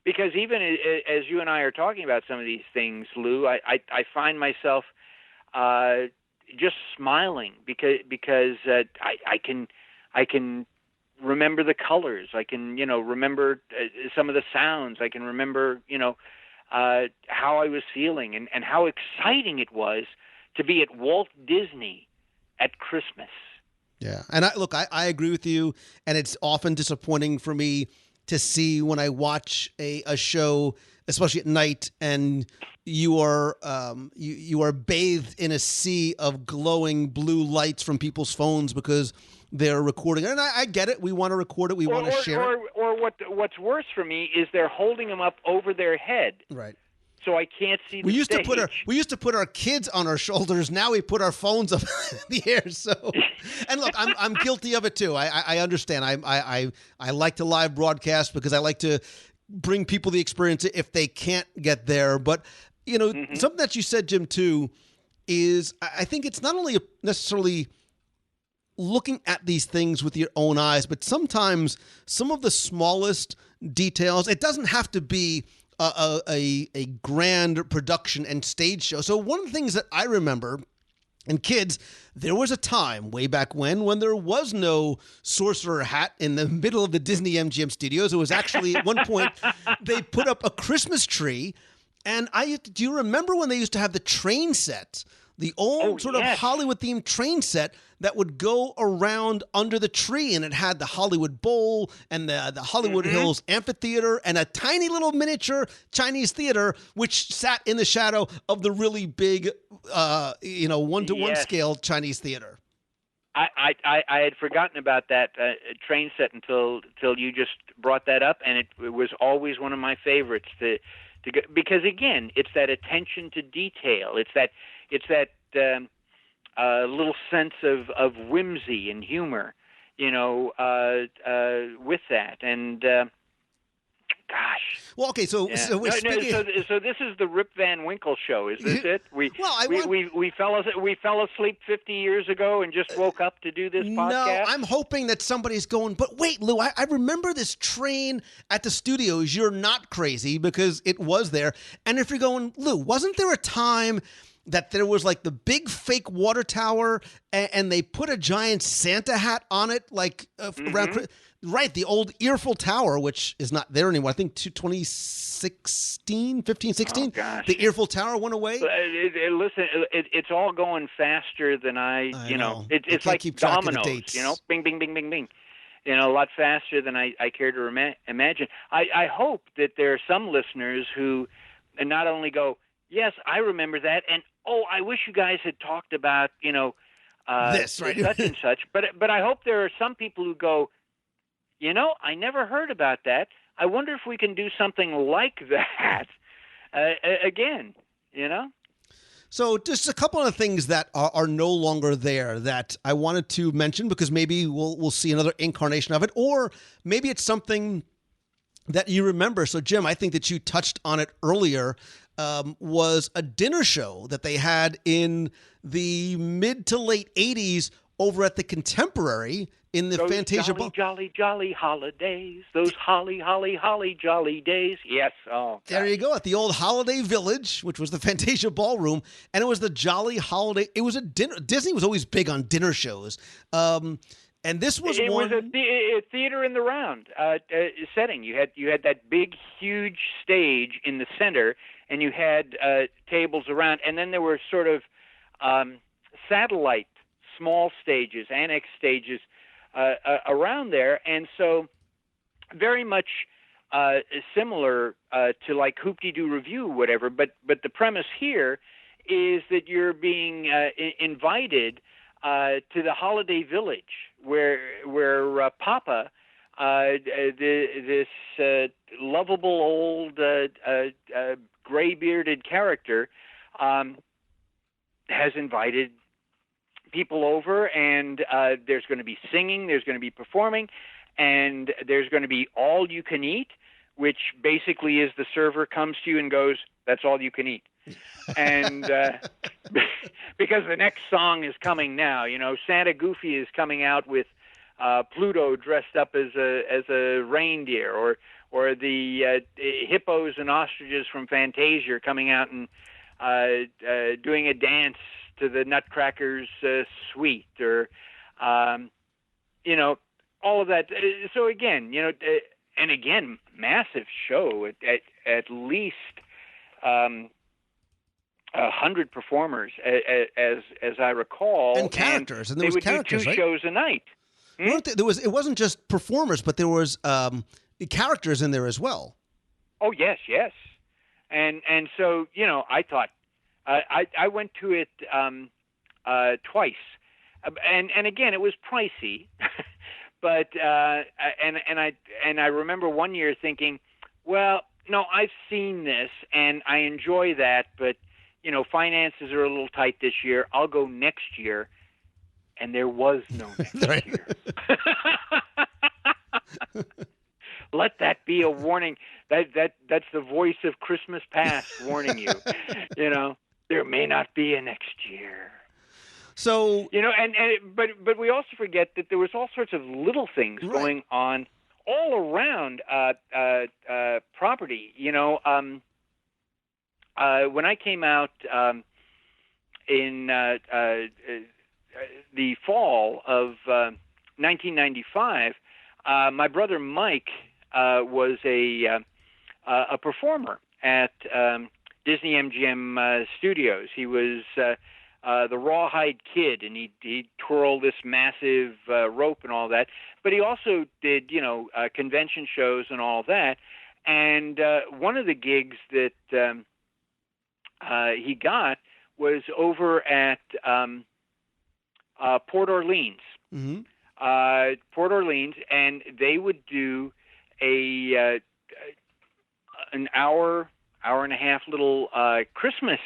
Because even as you and I are talking about some of these things, Lou, I find myself just smiling because I can remember the colors. I can remember some of the sounds. I can remember how I was feeling and how exciting it was to be at Walt Disney at Christmas. Yeah, and I agree with you, and it's often disappointing for me to see when I watch a show, especially at night, and you are you are bathed in a sea of glowing blue lights from people's phones because they're recording it. And I get it. We want to record it. We want to share it. Or what's worse for me is they're holding them up over their head. Right. So I can't see the we used stage. We used to put our kids on our shoulders. Now we put our phones up in the air. So, and look, I'm guilty of it too. I understand. I like to live broadcast because I like to bring people the experience if they can't get there. But something that you said, Jim, too, is I think it's not only necessarily looking at these things with your own eyes, but sometimes some of the smallest details. It doesn't have to be a grand production and stage show. So one of the things that I remember, and kids, there was a time way back when there was no sorcerer hat in the middle of the Disney MGM studios. It was actually at one point they put up a Christmas tree. And do you remember when they used to have the train set, the old of Hollywood themed train set that would go around under the tree, and it had the Hollywood Bowl and the Hollywood Hills Amphitheater and a tiny little miniature Chinese theater, which sat in the shadow of the really big, 1-to-1 scale Chinese theater. I had forgotten about that train set until you just brought that up, and it was always one of my favorites to go, because again, it's that attention to detail. It's that little sense of whimsy and humor, with that. And gosh. Well, okay, so yeah. so we're so this is the Rip Van Winkle show, is this it? We fell asleep 50 years ago and just woke up to do this podcast? No, I'm hoping that somebody's going, but wait, Lou, I remember this train at the studios. You're not crazy, because it was there. And if you're going, Lou, wasn't there a time that there was like the big fake water tower and they put a giant Santa hat on it, like around, right, the old Earful Tower, which is not there anymore. I think 2016, 15, 16, the Earful Tower went away. Listen, it's all going faster than I know. It's like dominoes, bing, bing, bing, bing, bing. A lot faster than I care to imagine. I hope that there are some listeners who not only go, yes, I remember that, and I wish you guys had talked about, this, right? such and such. But I hope there are some people who go, I never heard about that. I wonder if we can do something like that again, So just a couple of things that are no longer there that I wanted to mention, because maybe we'll see another incarnation of it, or maybe it's something that you remember. So, Jim, I think that you touched on it earlier, was a dinner show that they had in the mid to late 80s over at the Contemporary in the Fantasia Ball. Jolly holidays. Those holly jolly days. Yes. Oh, there you go. At the old Holiday Village, which was the Fantasia Ballroom, and it was the Jolly Holiday. It was a dinner. Disney was always big on dinner shows. And this was it one. It was a theater in the round setting. You had that big, huge stage in the center, and you had tables around, and then there were sort of satellite small stages, annex stages around there, and so very much similar to like Hoop-Dee-Doo Review, whatever. But the premise here is that you're being invited to the Holiday Village, where Papa, this lovable old gray-bearded character, has invited people over, and there's going to be singing, there's going to be performing, and there's going to be all you can eat, which basically is the server comes to you and goes, "That's all you can eat." And because the next song is coming now, Santa Goofy is coming out with Pluto dressed up as a reindeer, or the hippos and ostriches from Fantasia are coming out and doing a dance to the Nutcracker's suite, or all of that. So again, and again, massive show at least 100 performers, as I recall, and characters, and there was would characters, do two right? shows a night. It wasn't just performers, but there was characters in there as well. Oh yes, yes, and so I thought I went to it twice, and again it was pricey, but and I remember one year thinking, well, no, I've seen this and I enjoy that, but finances are a little tight this year. I'll go next year, and there was no next year. Let that be a warning. That's the voice of Christmas past warning you. There may not be a next year. So but we also forget that there was all sorts of little things going on all around property. When I came out in the fall of 1995, my brother Mike was a performer at Disney MGM Studios. He was the Rawhide Kid, and he'd twirl this massive rope and all that. But he also did, convention shows and all that. And one of the gigs that he got was over at Port Orleans. Mm-hmm. Port Orleans, and they would do an hour and a half little Christmas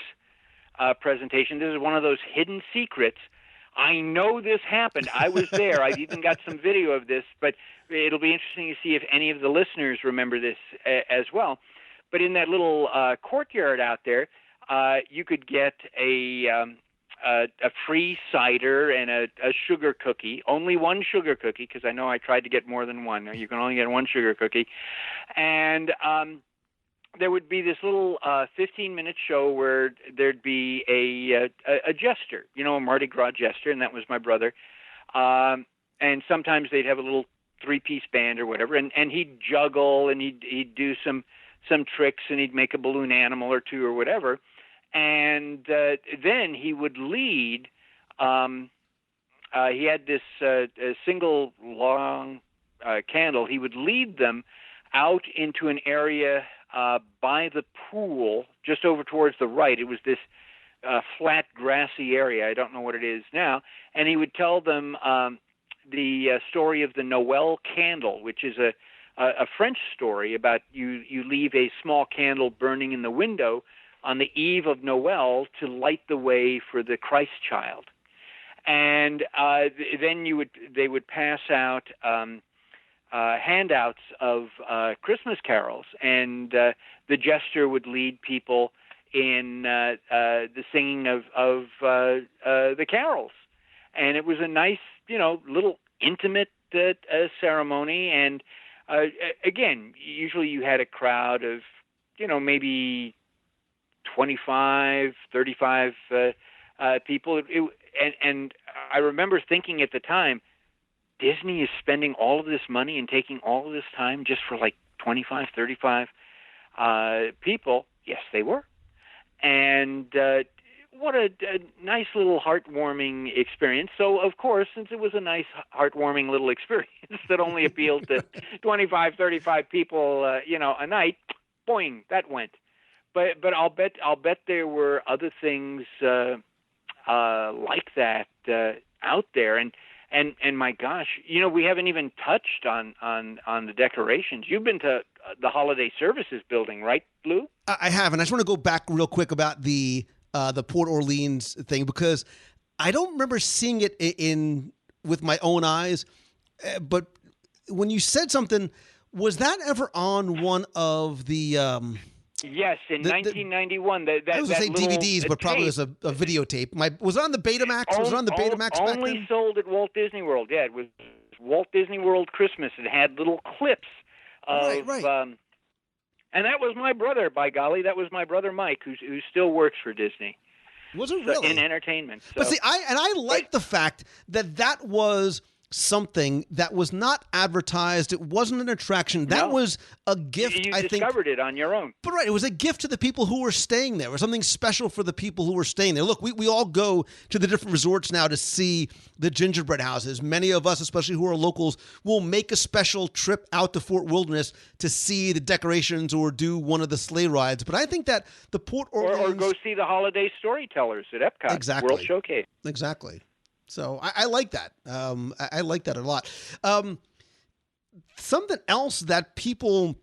presentation. This is one of those hidden secrets. I know this happened. I was there. I've even got some video of this, but it'll be interesting to see if any of the listeners remember this as well. But in that little courtyard out there, you could get a free cider and a sugar cookie, only one sugar cookie, because I know I tried to get more than one. You can only get one sugar cookie. And there would be this little 15-minute show where there'd be a jester, a Mardi Gras jester, and that was my brother. And sometimes they'd have a little three-piece band or whatever, and he'd juggle, and he'd do some tricks, and he'd make a balloon animal or two or whatever. And then he would lead. He had this a single long candle. He would lead them out into an area by the pool, just over towards the right. It was this flat, grassy area. I don't know what it is now. And he would tell them the story of the Noel candle, which is a French story about you leave a small candle burning in the window on the eve of Noel to light the way for the Christ child. And then they would pass out handouts of Christmas carols, and the jester would lead people in the singing of the carols. And it was a nice, little intimate ceremony. And again, usually you had a crowd of, maybe 25, 35 people. And I remember thinking at the time, Disney is spending all of this money and taking all of this time just for like 25, 35 people. Yes, they were. And what a nice little heartwarming experience. So, of course, since it was a nice, heartwarming little experience that only appealed to 25, 35 people, a night, boing, that went. But I'll bet there were other things like that out there. And my gosh, we haven't even touched on the decorations. You've been to the Holiday Services building, right, Lou? I have, and I just want to go back real quick about the Port Orleans thing, because I don't remember seeing it with my own eyes. But when you said something, was that ever on one of the? Yes, in 1991. That I was going to say DVDs, but probably was a videotape. Was it on the Betamax? Was it on the Betamax back then? Only sold at Walt Disney World. Yeah, it was Walt Disney World Christmas. It had little clips of, right. And that was my brother. By golly, that was my brother Mike, who still works for Disney. Was it really? In entertainment. So. But see, I like the fact that was something that was not advertised. It wasn't an attraction. That was a gift, you I think. You discovered it on your own. But right, it was a gift to the people who were staying there. It was something special for the people who were staying there. Look, we all go to the different resorts now to see the gingerbread houses. Many of us, especially who are locals, will make a special trip out to Fort Wilderness to see the decorations or do one of the sleigh rides. But I think that the Port Orleans... Or go see the holiday storytellers at Epcot. Exactly. World Showcase. Exactly. So I like that. I like that a lot. Something else that people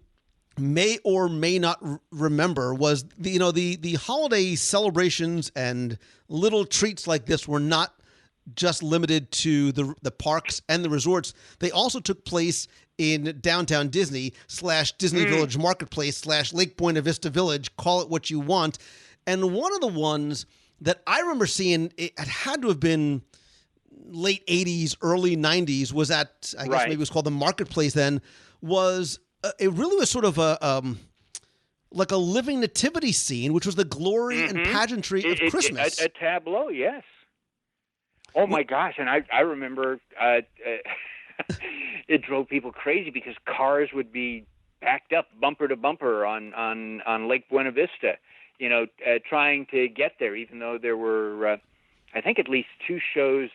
may or may not remember was the holiday celebrations and little treats like this were not just limited to the parks and the resorts. They also took place in downtown Disney / Disney Village Marketplace / Lake Buena Vista Village. Call it what you want. And one of the ones that I remember seeing, it had to have been late 80s, early 90s, was at, I guess maybe it was called the Marketplace then, it really was sort of like a living nativity scene, which was the glory and pageantry of Christmas. A tableau, yes. Oh my gosh, and I remember it drove people crazy because cars would be backed up bumper to bumper on Lake Buena Vista, trying to get there, even though there were I think at least 2 shows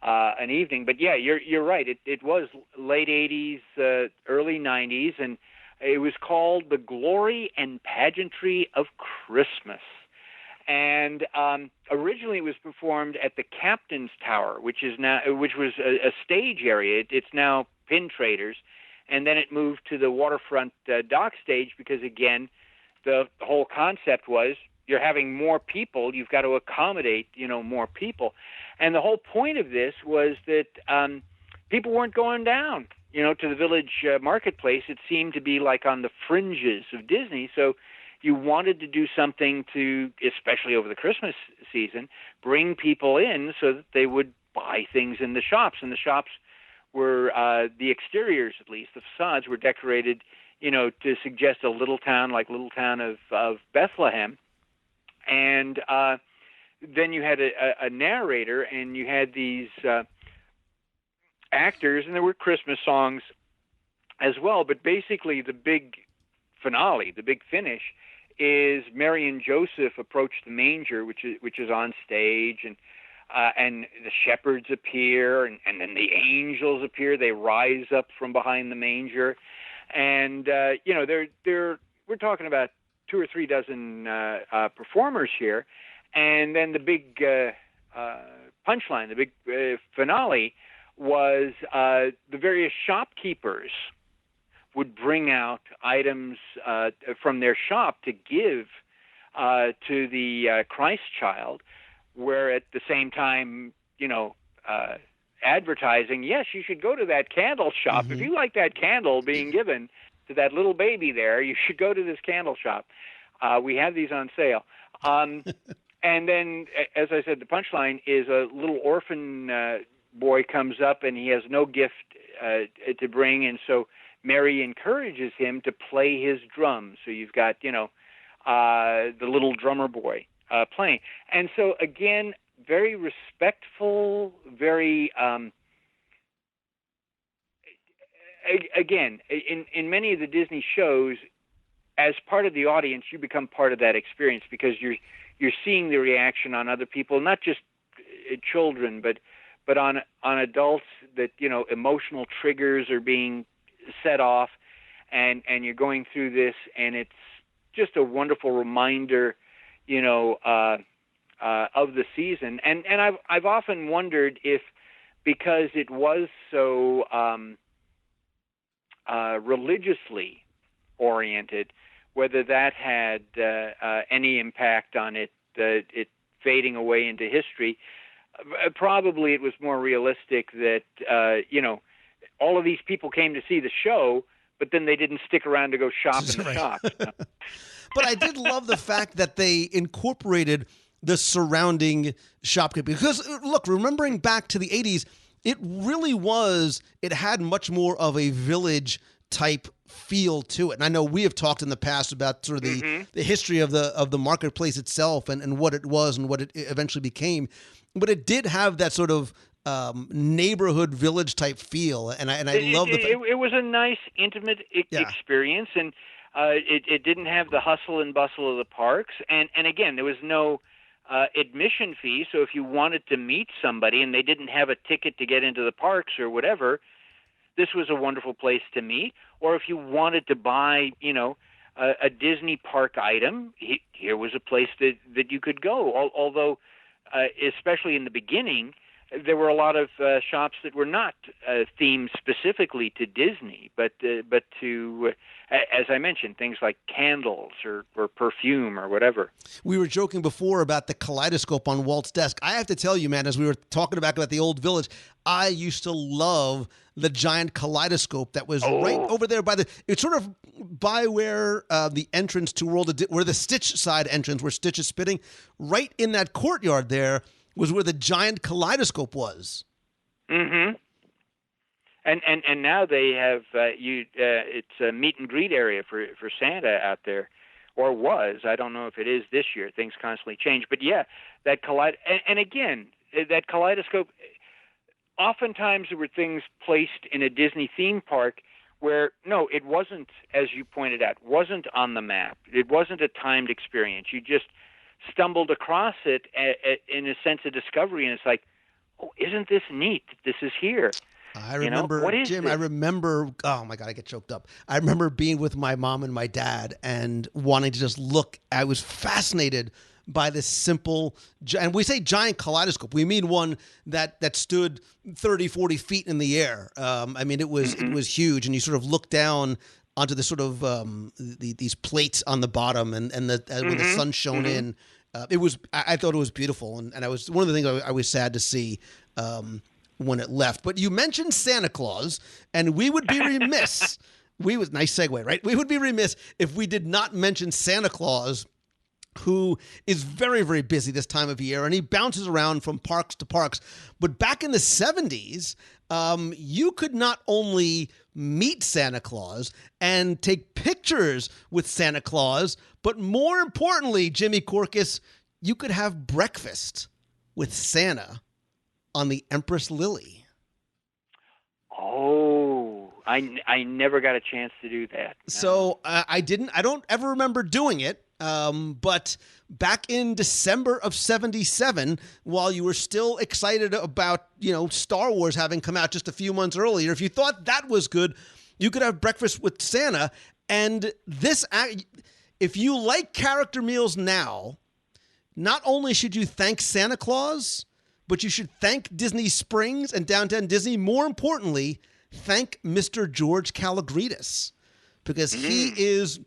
an evening. But yeah, you're right. It was late 80s, early 90s, and it was called The Glory and Pageantry of Christmas. And originally it was performed at the Captain's Tower, which was a stage area. It's now Pin Traders. And then it moved to the waterfront dock stage because, again, the whole concept was you're having more people, you've got to accommodate, more people. And the whole point of this was that people weren't going down, to the Village Marketplace. It seemed to be like on the fringes of Disney. So you wanted to do something to, especially over the Christmas season, bring people in so that they would buy things in the shops. And the shops were, the exteriors at least, the facades were decorated, to suggest a little town like little town of Bethlehem. And then you had a narrator, and you had these actors, and there were Christmas songs as well. But basically, the big finale, the big finish, is Mary and Joseph approach the manger, which is on stage, and the shepherds appear, and then the angels appear. They rise up from behind the manger, and we're talking about 2 or 3 dozen performers here, and then the big punchline, the big finale, was the various shopkeepers would bring out items from their shop to give to the Christ child, where at the same time, advertising, yes, you should go to that candle shop. If you like that candle being given to that little baby there, you should go to this candle shop. We have these on sale. And then, as I said, the punchline is a little orphan boy comes up, and he has no gift to bring, and so Mary encourages him to play his drum. So you've got, the little drummer boy playing. And so, again, very respectful, very... again, in many of the Disney shows, as part of the audience, you become part of that experience because you're seeing the reaction on other people, not just children, but on adults, that emotional triggers are being set off, and you're going through this, and it's just a wonderful reminder, of the season. And I've often wondered if, because it was so religiously oriented, whether that had any impact on it fading away into history. Probably it was more realistic that, all of these people came to see the show, but then they didn't stick around to go shop in the shop. But I did love the fact that they incorporated the surrounding shopkeeping. Because, look, remembering back to the 80s, it had much more of a village type feel to it. And I know we have talked in the past about sort of the history of the marketplace itself and what it was and what it eventually became. But it did have that sort of neighborhood village type feel, and I love the. It was a nice, intimate experience, and it didn't have the hustle and bustle of the parks, and again, there was no admission fee. So if you wanted to meet somebody and they didn't have a ticket to get into the parks or whatever, this was a wonderful place to meet. Or if you wanted to buy, a Disney park item, here was a place that you could go. Although, especially in the beginning, there were a lot of shops that were not themed specifically to Disney, but to, as I mentioned, things like candles or perfume or whatever. We were joking before about the kaleidoscope on Walt's desk. I have to tell you, man, as we were talking about the old village, I used to love the giant kaleidoscope that was right over there it's sort of by where the entrance to where the Stitch side entrance, where Stitch is spitting, right in that courtyard there was where the giant kaleidoscope was. Mm-hmm. And now they have it's a meet and greet area for Santa out there, or was. I don't know if it is this year. Things constantly change. But yeah, that and again, that kaleidoscope. Oftentimes there were things placed in a Disney theme park where no, it wasn't, as you pointed out, wasn't on the map. It wasn't a timed experience. You just stumbled across it in a sense of discovery, and it's like, oh, isn't this neat? This is here. I remember, what is Jim, this? I remember, oh my God, I get choked up. I remember being with my mom and my dad and wanting to just look. I was fascinated by this simple, and we say giant kaleidoscope, we mean one that stood 30, 40 feet in the air. I mean, it was huge, and you sort of look down onto the sort of these plates on the bottom, and when the sun shone in, I thought it was beautiful, and I was one of the things I was sad to see when it left. But you mentioned Santa Claus, and we would be remiss. Nice segue, right? We would be remiss if we did not mention Santa Claus, who is very, very busy this time of year, and he bounces around from parks to parks. But back in the 70s, you could not only meet Santa Claus and take pictures with Santa Claus, but more importantly, Jimmy Korkis, you could have breakfast with Santa on the Empress Lily. Oh, I never got a chance to do that. No. So I don't ever remember doing it. But back in December of 77, while you were still excited about, Star Wars having come out just a few months earlier, if you thought that was good, you could have breakfast with Santa. And if you like character meals now, not only should you thank Santa Claus, but you should thank Disney Springs and Downtown Disney. More importantly, thank Mr. George Kalogridis, because he is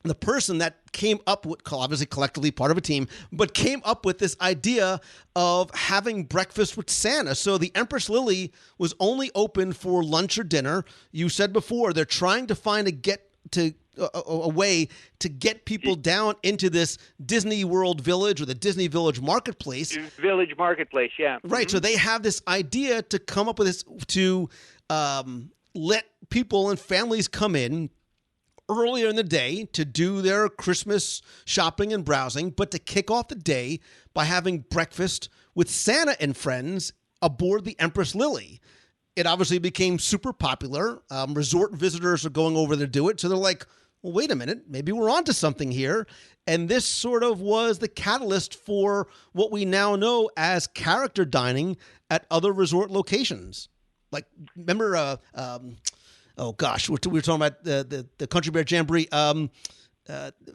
the person that came up with, obviously collectively part of a team, but came up with this idea of having breakfast with Santa. So the Empress Lily was only open for lunch or dinner. You said before, they're trying to find a way to get people down into this Disney World Village or the Disney Village Marketplace. Village Marketplace, yeah. Right. So they have this idea to come up with this, to let people and families come in earlier in the day to do their Christmas shopping and browsing, but to kick off the day by having breakfast with Santa and friends aboard the Empress Lily. It obviously became super popular. Resort visitors are going over there to do it. So they're like, well, wait a minute, maybe we're onto something here. And this sort of was the catalyst for what we now know as character dining at other resort locations. Like, remember, oh gosh, we were talking about the Country Bear Jamboree.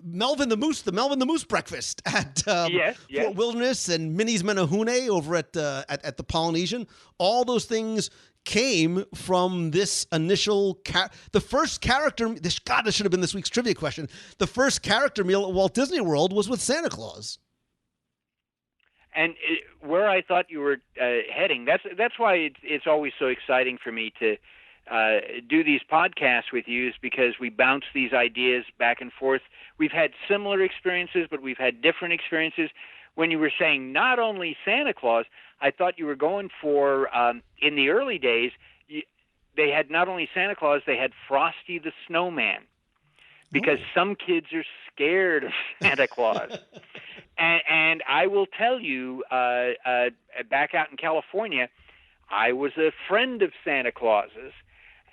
Melvin the Moose breakfast at Fort Wilderness, and Minnie's Menahune over at the Polynesian. All those things came from this initial the first character. This should have been this week's trivia question. The first character meal at Walt Disney World was with Santa Claus. And where I thought you were heading, that's why it's always so exciting for me to do these podcasts with you, is because we bounce these ideas back and forth. We've had similar experiences, but we've had different experiences. When you were saying not only Santa Claus, I thought you were going for, in the early days, they had not only Santa Claus, they had Frosty the Snowman, because some kids are scared of Santa Claus. And I will tell you, back out in California, I was a friend of Santa Claus's.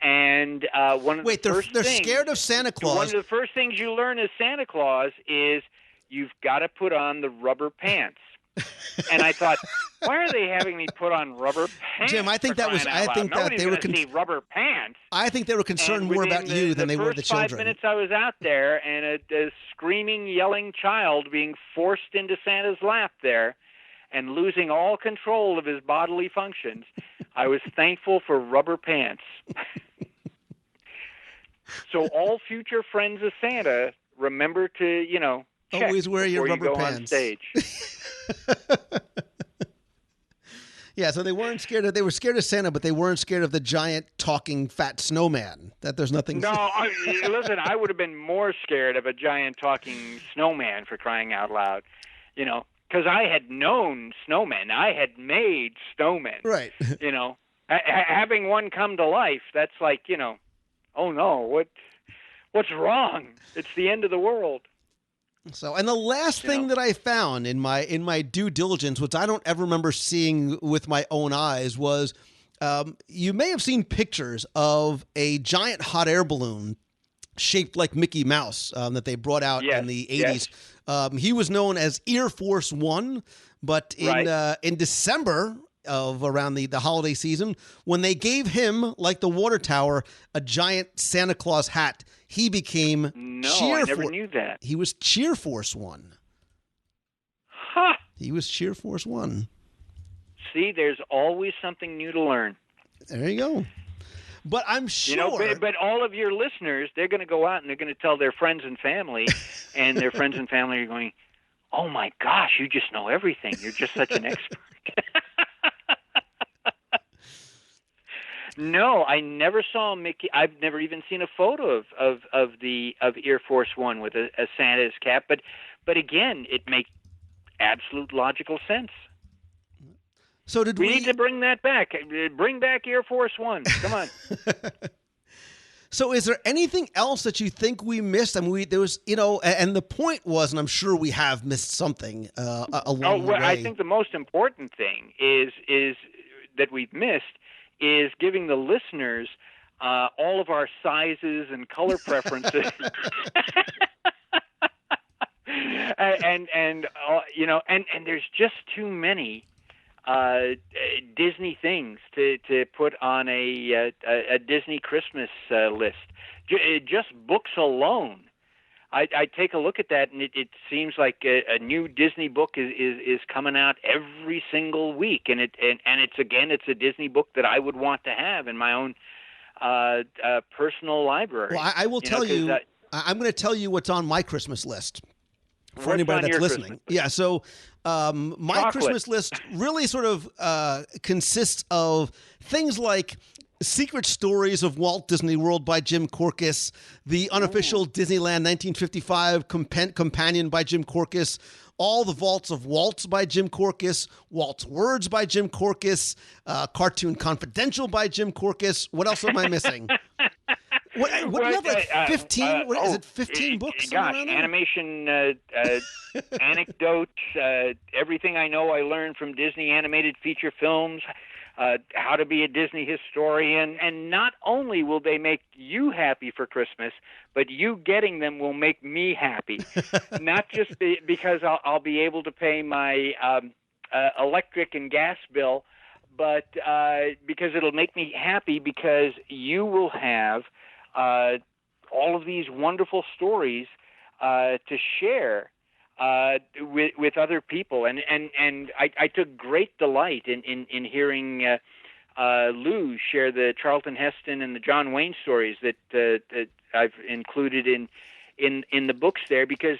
And one of the first they're things, scared of Santa Claus. One of the first things you learn as Santa Claus is you've got to put on the rubber pants. And I thought, why are they having me put on rubber pants? Jim, I think that was. I think that Nobody's they were. see rubber pants. I think they were concerned more about you than they were the children. The first 5 minutes I was out there, and a screaming, yelling child being forced into Santa's lap there, and losing all control of his bodily functions, I was thankful for rubber pants. So all future friends of Santa, remember to, check always wear your rubber go pants on stage. Yeah, so they weren't scared of. They were scared of Santa, but they weren't scared of the giant talking fat snowman. That there's nothing. No, listen, I would have been more scared of a giant talking snowman, for crying out loud. Because I had known snowmen. I had made snowmen. Right. Having one come to life, that's like, oh no, what's wrong? It's the end of the world. So, and the last thing that I found in my due diligence, which I don't ever remember seeing with my own eyes, was you may have seen pictures of a giant hot air balloon shaped like Mickey Mouse that they brought out in the 80s. Yes. He was known as Air Force One, but in December of around the holiday season, when they gave him, like the water tower, a giant Santa Claus hat, he became I never knew that. He was Cheer Force One. Huh. He was Cheer Force One. See, there's always something new to learn. There you go. But I'm sure. But all of your listeners, they're going to go out and they're going to tell their friends and family, and their friends and family are going, "Oh my gosh, you just know everything. You're just such an expert." No, I never saw Mickey. I've never even seen a photo of Air Force One with a Santa's cap. But again, it makes absolute logical sense. So we need to bring that back? Bring back Air Force One. Come on. So is there anything else that you think we missed? I mean, there was, and the point was, and I'm sure we have missed something along the way. I think the most important thing is that we've missed is giving the listeners all of our sizes and color preferences, and there's just too many Disney things to put on a Disney Christmas list. Just books alone. I take a look at that, and it seems like a new Disney book is coming out every single week, and it's a Disney book that I would want to have in my own personal library. Well, I will tell you. I'm going to tell you what's on my Christmas list for anybody that's listening. Yeah, so my Christmas list really sort of consists of things like Secret Stories of Walt Disney World by Jim Korkis, the unofficial Disneyland 1955 companion by Jim Korkis, All the Vaults of Waltz by Jim Korkis, Walt's Words by Jim Korkis, Cartoon Confidential by Jim Korkis. What else am I missing? What do you have, like 15? Is it 15 books? Gosh, animation anecdotes, everything I know I learned from Disney animated feature films, how to be a Disney historian, and not only will they make you happy for Christmas, but you getting them will make me happy. Not just because I'll be able to pay my electric and gas bill, but because it'll make me happy because you will have all of these wonderful stories to share with other people, and I took great delight in hearing Lou share the Charlton Heston and the John Wayne stories that I've included in the books there, because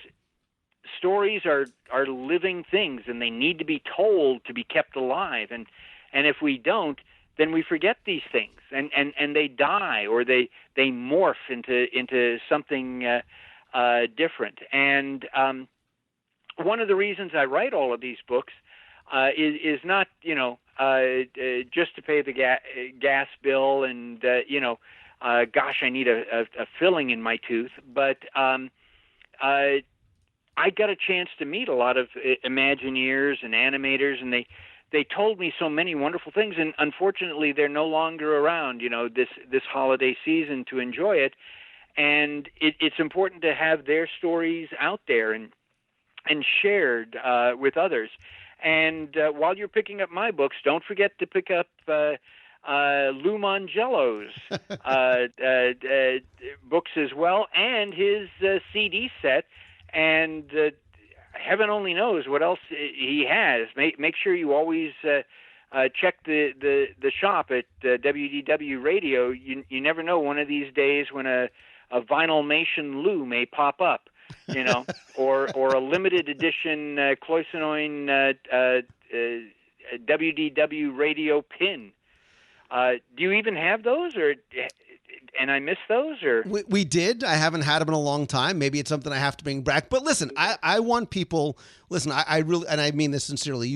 stories are living things, and they need to be told to be kept alive, and if we don't, then we forget these things, and they die, or they morph into something different. And one of the reasons I write all of these books is not, just to pay the gas bill and, gosh, I need a filling in my tooth. But I got a chance to meet a lot of Imagineers and animators, and they told me so many wonderful things, and unfortunately they're no longer around, this holiday season to enjoy it. And it's important to have their stories out there and shared with others. And while you're picking up my books, don't forget to pick up Lou Mangello's books as well, and his CD set. And heaven only knows what else he has. Make sure you always check the shop at WDW Radio. You never know, one of these days when a Vinylmation Lou may pop up, or a limited edition Cloisonnoin WDW Radio pin. Do you even have those, and I missed those, or we did. I haven't had them in a long time. Maybe it's something I have to bring back. But listen, I want people. Listen, I really, and I mean this sincerely.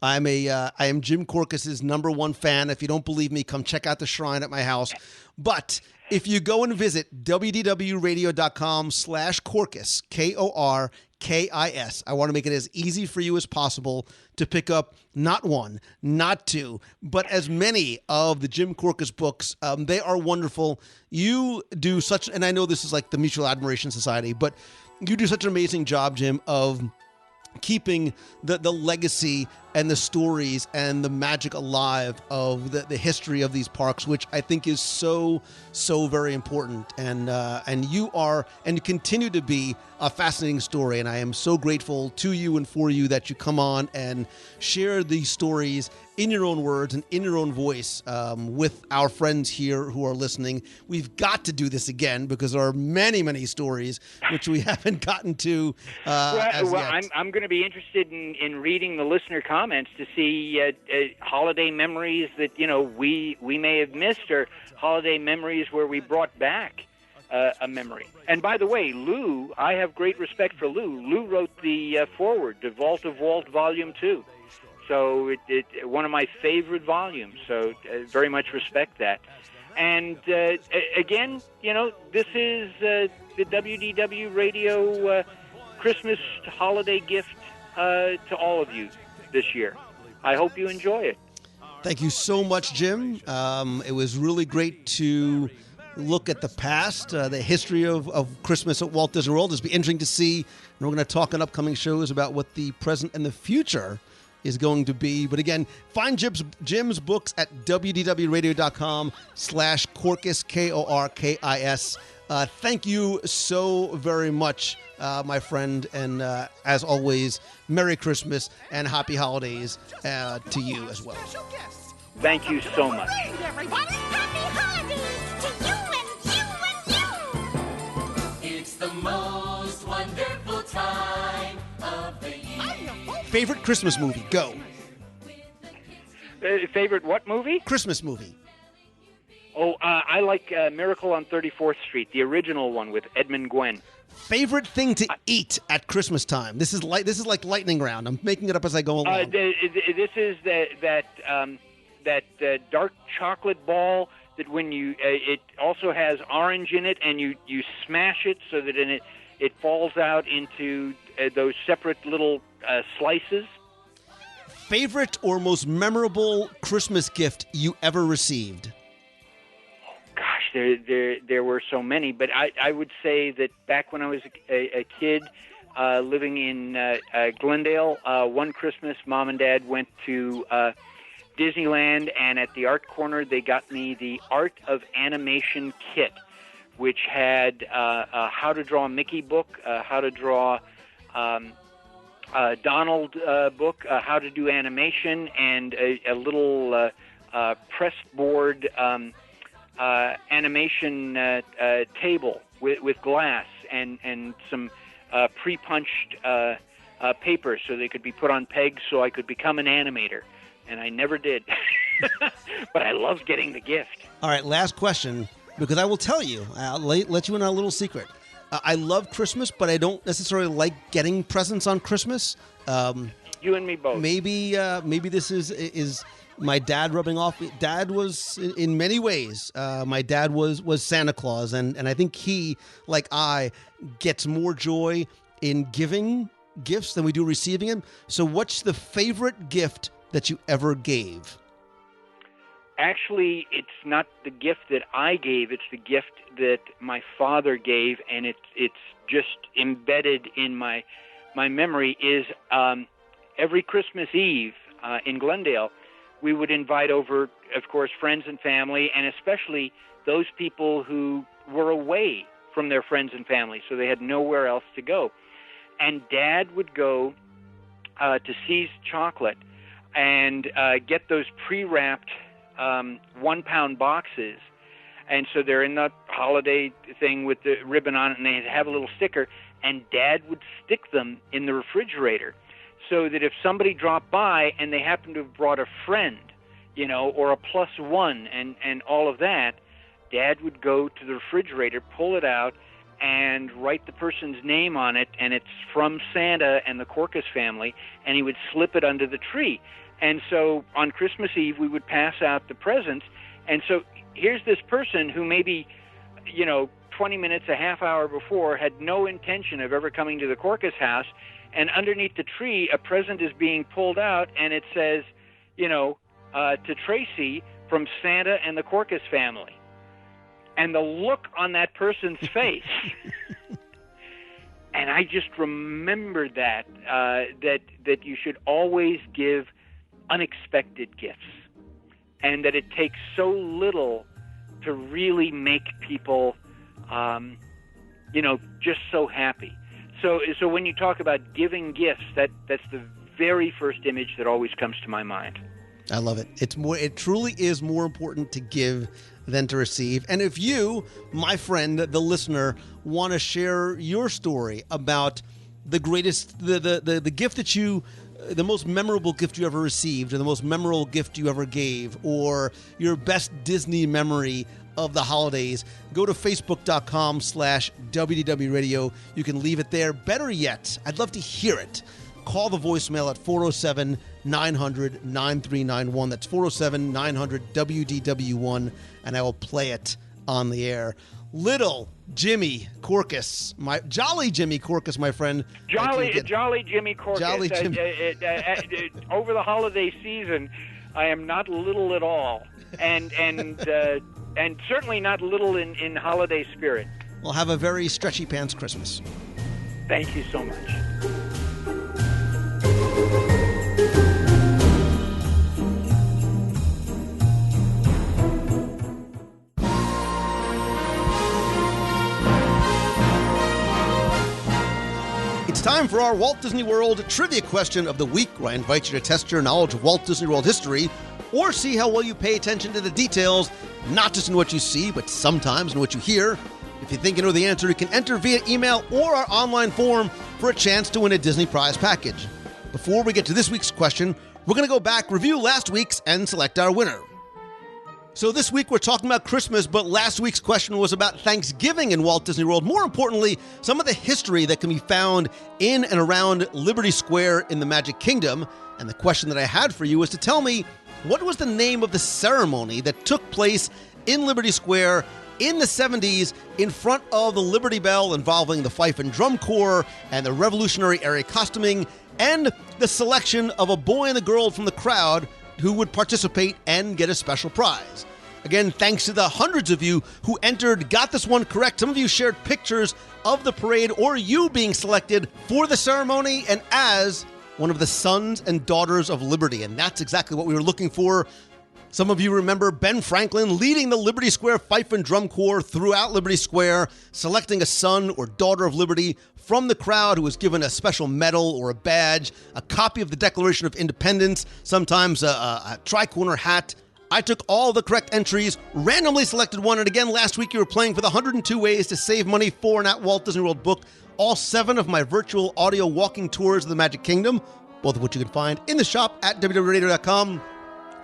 I am Jim Korkis's #1 fan. If you don't believe me, come check out the shrine at my house. But if you go and visit wdwradio.com/Korkis, KORKIS, I want to make it as easy for you as possible to pick up not one, not two, but as many of the Jim Korkis books. They are wonderful. You do such, and I know this is like the Mutual Admiration Society, but you do such an amazing job, Jim, of keeping the legacy and the stories and the magic alive of the history of these parks, which I think is so very important. And you are, and you continue to be, a fascinating story. And I am so grateful to you and for you that you come on and share these stories in your own words and in your own voice with our friends here who are listening. We've got to do this again because there are many stories which we haven't gotten to as yet. I'm going to be interested in reading the listener comments to see holiday memories that we may have missed, or holiday memories where we brought back a memory. And by the way, Lou, I have great respect for Lou. Lou wrote the foreword to Vault of Walt Volume 2. So it one of my favorite volumes. So very much respect that. And again, this is the WDW Radio Christmas holiday gift to all of you this year. I hope you enjoy it. Thank you so much, Jim. It was really great to look at the past, the history of Christmas at Walt Disney World. It'll be interesting to see, and we're going to talk in upcoming shows about what the present and the future is going to be. But again, find Jim's books at wdwradio.com/Korkis, KORKIS. Thank you so very much, my friend. And as always, Merry Christmas and Happy Holidays to you as well. Thank you so much. Everybody, happy holidays to you and you and you. It's the most wonderful time of the year. Favorite Christmas movie? Go. Favorite what movie? Christmas movie. Oh, I like Miracle on 34th Street, the original one with Edmund Gwenn. Favorite thing to eat at Christmas time? This is like lightning round. I'm making it up as I go along. This is that dark chocolate ball that when you it also has orange in it, and you smash it so that it falls out into those separate little slices. Favorite or most memorable Christmas gift you ever received? Gosh, there were so many, but I would say that back when I was a kid living in Glendale, one Christmas, Mom and Dad went to Disneyland, and at the art corner, they got me the Art of Animation kit, which had a How to Draw Mickey book, how to draw Donald book, how to do animation, and a little pressed board animation table with glass and some pre-punched paper so they could be put on pegs so I could become an animator. And I never did. But I loved getting the gift. All right, last question, because I will tell you, I'll let you in on a little secret. I love Christmas, but I don't necessarily like getting presents on Christmas. You and me both. Maybe this is my dad rubbing off. Dad was, in many ways, my dad was Santa Claus, and I think he, like I, gets more joy in giving gifts than we do receiving them. So what's the favorite gift that you ever gave? Actually, it's not the gift that I gave. It's the gift that my father gave, and it's just embedded in my memory. Is every Christmas Eve in Glendale, we would invite over, of course, friends and family, and especially those people who were away from their friends and family, so they had nowhere else to go. And Dad would go to See's Chocolate and get those pre-wrapped 1-pound boxes. And so they're in the holiday thing with the ribbon on it, and they have a little sticker, and Dad would stick them in the refrigerator so that if somebody dropped by and they happened to have brought a friend, or a +1 and all of that, Dad would go to the refrigerator, pull it out, and write the person's name on it, and it's from Santa and the Corcus family, and he would slip it under the tree. And so on Christmas Eve, we would pass out the presents. And so here's this person who maybe, 20 minutes, a half hour before, had no intention of ever coming to the Corcus house, and underneath the tree, a present is being pulled out, and it says, to Tracy from Santa and the Corcus family. And the look on that person's face, and I just remembered that you should always give unexpected gifts, and that it takes so little to really make people, just so happy. So when you talk about giving gifts, that's the very first image that always comes to my mind. I love it. It truly is more important to give than to receive. And if you, my friend, the listener, want to share your story about the greatest, the gift that the most memorable gift you ever received, or the most memorable gift you ever gave, or your best Disney memory of the holidays, go to facebook.com/WDW Radio. You can leave it there. Better yet, I'd love to hear it. Call the voicemail at 407-900-9391. That's 407-900-WDW1, and I will play it on the air. Little Jimmy Corcus, my jolly Jimmy Corcus, my friend. Jolly Jimmy Corcus. Jolly Jimmy. Over the holiday season, I am not little at all, and certainly not little in holiday spirit. We'll have a very stretchy pants Christmas. Thank you so much. It's time for our Walt Disney World trivia question of the week, where I invite you to test your knowledge of Walt Disney World history, or see how well you pay attention to the details, not just in what you see, but sometimes in what you hear. If you think you know the answer, you can enter via email or our online form for a chance to win a Disney prize package. Before we get to this week's question, we're going to go back, review last week's, and select our winner. So this week we're talking about Christmas, but last week's question was about Thanksgiving in Walt Disney World. More importantly, some of the history that can be found in and around Liberty Square in the Magic Kingdom. And the question that I had for you was to tell me, what was the name of the ceremony that took place in Liberty Square in the 70s in front of the Liberty Bell, involving the Fife and Drum Corps and the Revolutionary Era costuming, and the selection of a boy and a girl from the crowd who would participate and get a special prize. Again, thanks to the hundreds of you who entered, got this one correct. Some of you shared pictures of the parade or you being selected for the ceremony and as one of the sons and daughters of Liberty. And that's exactly what we were looking for. Some of you remember Ben Franklin leading the Liberty Square Fife and Drum Corps throughout Liberty Square, selecting a son or daughter of Liberty from the crowd who was given a special medal or a badge, a copy of the Declaration of Independence, sometimes a tri-corner hat. I took all the correct entries, randomly selected one, and again, last week you were playing for the 102 Ways to Save Money for an at Walt Disney World book, all 7 of my virtual audio walking tours of the Magic Kingdom, both of which you can find in the shop at www.radio.com.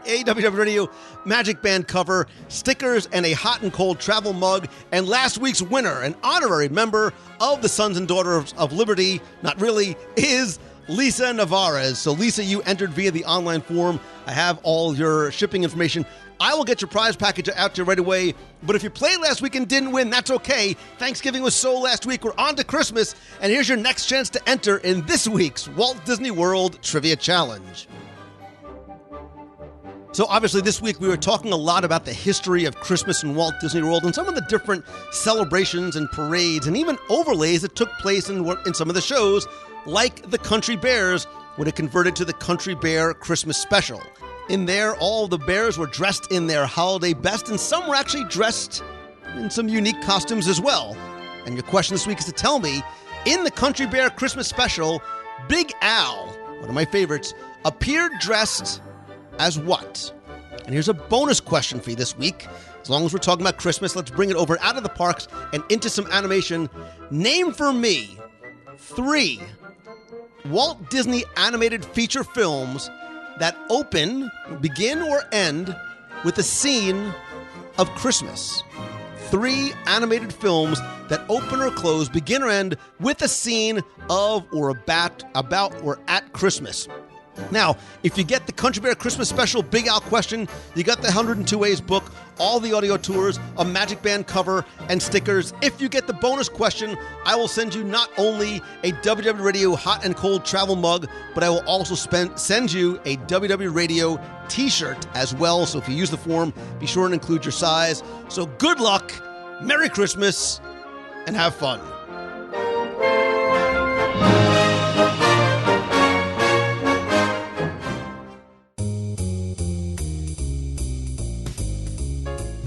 A WDW Radio Magic Band cover, stickers, and a hot and cold travel mug. And last week's winner, an honorary member of the Sons and Daughters of Liberty, not really, is Lisa Navarez. So Lisa, you entered via the online form. I have all your shipping information. I will get your prize package out to you right away. But if you played last week and didn't win, that's okay. Thanksgiving was so last week. We're on to Christmas. And here's your next chance to enter in this week's Walt Disney World Trivia Challenge. So obviously this week we were talking a lot about the history of Christmas in Walt Disney World and some of the different celebrations and parades and even overlays that took place in some of the shows, like the Country Bears when it converted to the Country Bear Christmas Special. In there, all the bears were dressed in their holiday best, and some were actually dressed in some unique costumes as well. And your question this week is to tell me, in the Country Bear Christmas Special, Big Al, one of my favorites, appeared dressed as what? And here's a bonus question for you this week. As long as we're talking about Christmas, let's bring it over out of the parks and into some animation. Name for me 3 Walt Disney animated feature films that begin or end with a scene of Christmas. 3 animated films that open or close, begin or end with a scene of or about or at Christmas. Now, if you get the Country Bear Christmas Special Big Al question, you got the 102 Ways book, all the audio tours, a Magic Band cover, and stickers. If you get the bonus question, I will send you not only a WDW Radio hot and cold travel mug, but I will also send you a WDW Radio t-shirt as well. So if you use the form, be sure and include your size. So good luck, Merry Christmas, and have fun.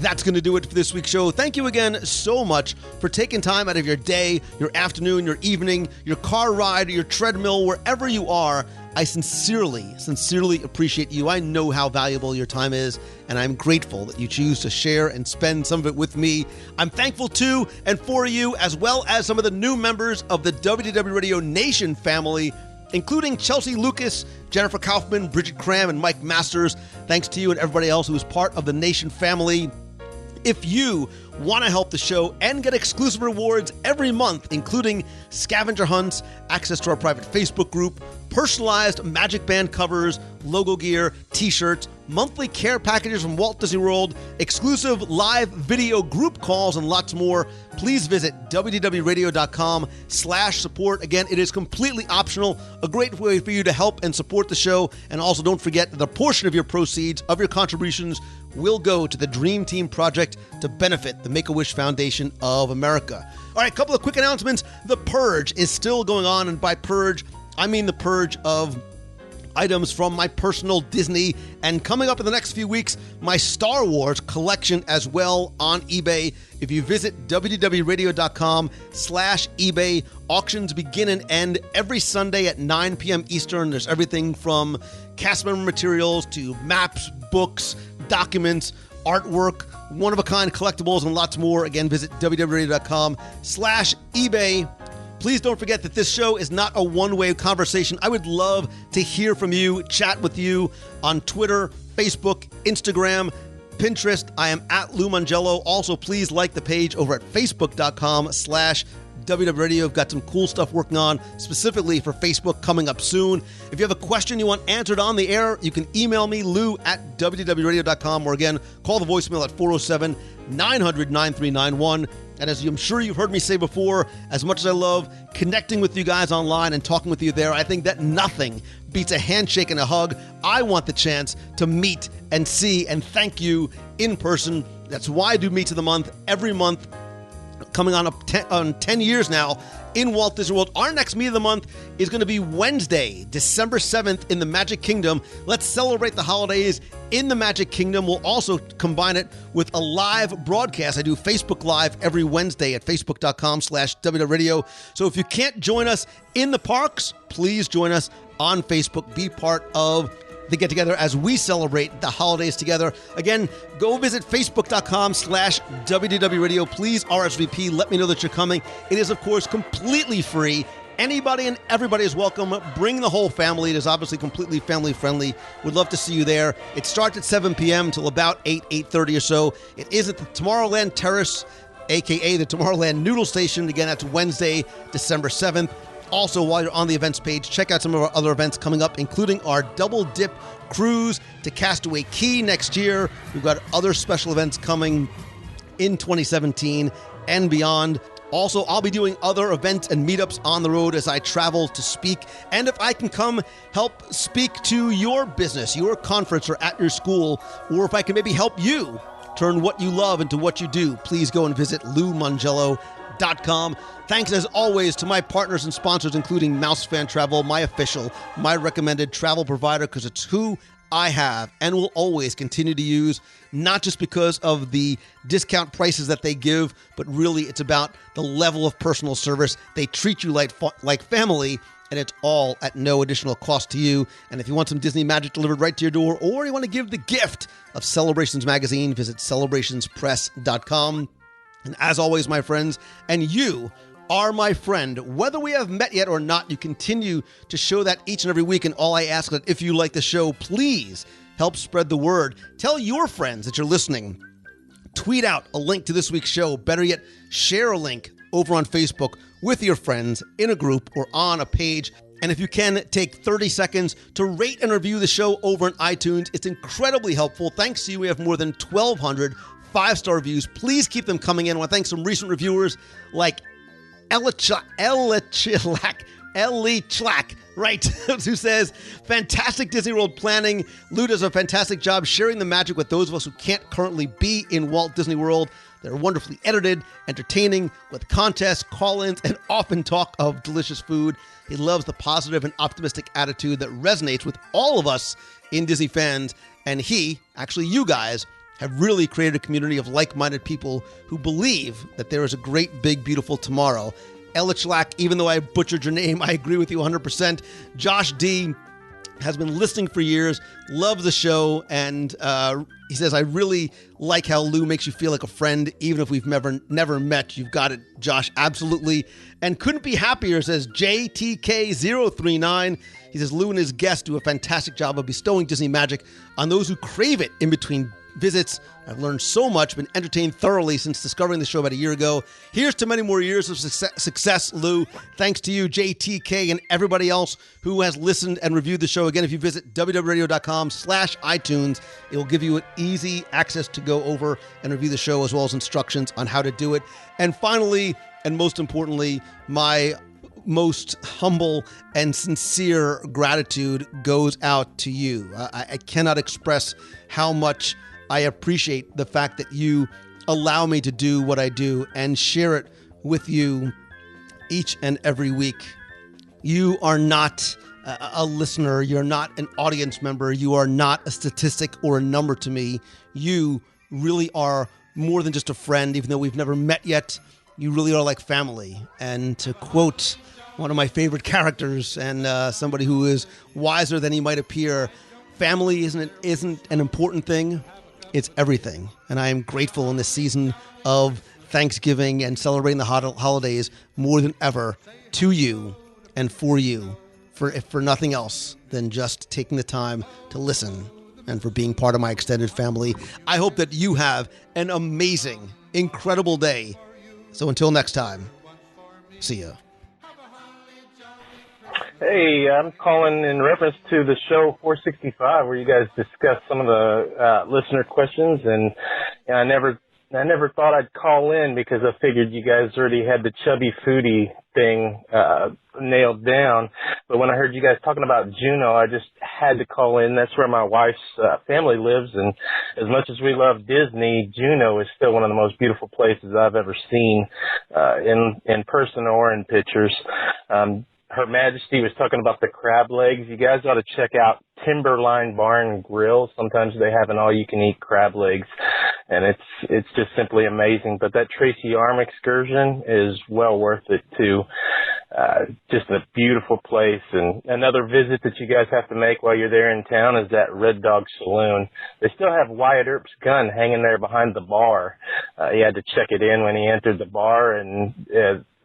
That's going to do it for this week's show. Thank you again so much for taking time out of your day, your afternoon, your evening, your car ride, your treadmill, wherever you are. I sincerely appreciate you. I know how valuable your time is, and I'm grateful that you choose to share and spend some of it with me. I'm thankful to and for you, as well as some of the new members of the WDW Radio Nation family, including Chelsea Lucas, Jennifer Kaufman, Bridget Cram, and Mike Masters. Thanks to you and everybody else who is part of the Nation family. If you want to help the show and get exclusive rewards every month, including scavenger hunts, access to our private Facebook group, personalized Magic Band covers, logo gear, t-shirts, monthly care packages from Walt Disney World, exclusive live video group calls, and lots more, please visit wdwradio.com/support. Again, it is completely optional, a great way for you to help and support the show. And also don't forget that the portion of your proceeds, of your contributions, will go to the Dream Team Project to benefit the Make-A-Wish Foundation of America. All right, a couple of quick announcements. The Purge is still going on, and by Purge, I mean the purge of items from my personal Disney, and coming up in the next few weeks, my Star Wars collection as well on eBay. If you visit wdwradio.com/eBay, auctions begin and end every Sunday at 9 p.m. Eastern. There's everything from cast member materials to maps, books, documents, artwork, one-of-a-kind collectibles, and lots more. Again, visit wdwradio.com/eBay. Please don't forget that this show is not a one-way conversation. I would love to hear from you, chat with you on Twitter, Facebook, Instagram, Pinterest. I am at Lou Mangello. Also, please like the page over at facebook.com/WW Radio. I've got some cool stuff working on specifically for Facebook coming up soon. If you have a question you want answered on the air, you can email me, lou@wdwradio.com, or again, call the voicemail at 407-900-9391. And as I'm sure you've heard me say before, as much as I love connecting with you guys online and talking with you there, I think that nothing beats a handshake and a hug. I want the chance to meet and see and thank you in person. That's why I do Meets of the Month every month, coming on 10 years now in Walt Disney World. Our next Meet of the Month is going to be Wednesday, December 7th in the Magic Kingdom. Let's celebrate the holidays in the Magic Kingdom. We'll also combine it with a live broadcast. I do Facebook Live every Wednesday at facebook.com/WW Radio. So if you can't join us in the parks, please join us on Facebook. Be part of the get-together as we celebrate the holidays together. Again, go visit facebook.com/WDW Radio. Please RSVP. Let me know that you're coming. It is, of course, completely free. Anybody and everybody is welcome. Bring the whole family. It is obviously completely family-friendly. Would love to see you there. It starts at 7 p.m. until about 8:30 or so. It is at the Tomorrowland Terrace, a.k.a. the Tomorrowland Noodle Station. Again, that's Wednesday, December 7th. Also, while you're on the events page, check out some of our other events coming up, including our Double Dip Cruise to Castaway Cay next year. We've got other special events coming in 2017 and beyond. Also, I'll be doing other events and meetups on the road as I travel to speak. And if I can come help speak to your business, your conference, or at your school, or if I can maybe help you turn what you love into what you do, please go and visit LouMongello.com. Thanks, as always, to my partners and sponsors, including MouseFan Travel, my official, my recommended travel provider, because it's who I have and will always continue to use, not just because of the discount prices that they give, but really it's about the level of personal service. They treat you like family, and it's all at no additional cost to you. And if you want some Disney magic delivered right to your door, or you want to give the gift of Celebrations Magazine, visit celebrationspress.com. And as always, my friends, and you are my friend. Whether we have met yet or not, you continue to show that each and every week. And all I ask is that if you like the show, please help spread the word. Tell your friends that you're listening. Tweet out a link to this week's show. Better yet, share a link over on Facebook with your friends in a group or on a page. And if you can, take 30 seconds to rate and review the show over on iTunes. It's incredibly helpful. Thanks to you, we have more than 1,200 5-star reviews. Please keep them coming in. I want to thank some recent reviewers like Ellie Chlack, right, who says, fantastic Disney World planning. Lou does a fantastic job sharing the magic with those of us who can't currently be in Walt Disney World. They're wonderfully edited, entertaining, with contests, call-ins, and often talk of delicious food. He loves the positive and optimistic attitude that resonates with all of us in Disney fans. And he, actually you guys, have really created a community of like-minded people who believe that there is a great, big, beautiful tomorrow. Elichlak, even though I butchered your name, I agree with you 100%. Josh D. has been listening for years, loves the show, and he says, I really like how Lou makes you feel like a friend, even if we've never met. You've got it, Josh, absolutely. And couldn't be happier, says JTK039. He says, Lou and his guests do a fantastic job of bestowing Disney magic on those who crave it in between visits. I've learned so much, been entertained thoroughly since discovering the show about a year ago. Here's to many more years of success, Lou. Thanks to you, JTK, and everybody else who has listened and reviewed the show. Again, if you visit www.radio.com/iTunes, it will give you an easy access to go over and review the show, as well as instructions on how to do it. And finally, and most importantly, my most humble and sincere gratitude goes out to you. I cannot express how much I appreciate the fact that you allow me to do what I do and share it with you each and every week. You are not a listener. You're not an audience member. You are not a statistic or a number to me. You really are more than just a friend, even though we've never met yet. You really are like family. And to quote one of my favorite characters and somebody who is wiser than he might appear, family isn't an important thing. It's everything. And I am grateful in this season of Thanksgiving and celebrating the holidays more than ever to you and for you, for nothing else than just taking the time to listen and for being part of my extended family. I hope that you have an amazing, incredible day. So until next time, see ya. Hey, I'm calling in reference to the show 465, where you guys discussed some of the listener questions, and I never thought I'd call in because I figured you guys already had the chubby foodie thing nailed down. But when I heard you guys talking about Juneau, I just had to call in. That's where my wife's family lives, and as much as we love Disney, Juneau is still one of the most beautiful places I've ever seen in person or in pictures. Her Majesty was talking about the crab legs. You guys ought to check out Timberline Barn Grill. Sometimes they have an all-you-can-eat crab legs, and it's just simply amazing. But that Tracy Arm excursion is well worth it, too. Just a beautiful place. And another visit that you guys have to make while you're there in town is that Red Dog Saloon. They still have Wyatt Earp's gun hanging there behind the bar. He had to check it in when he entered the bar, and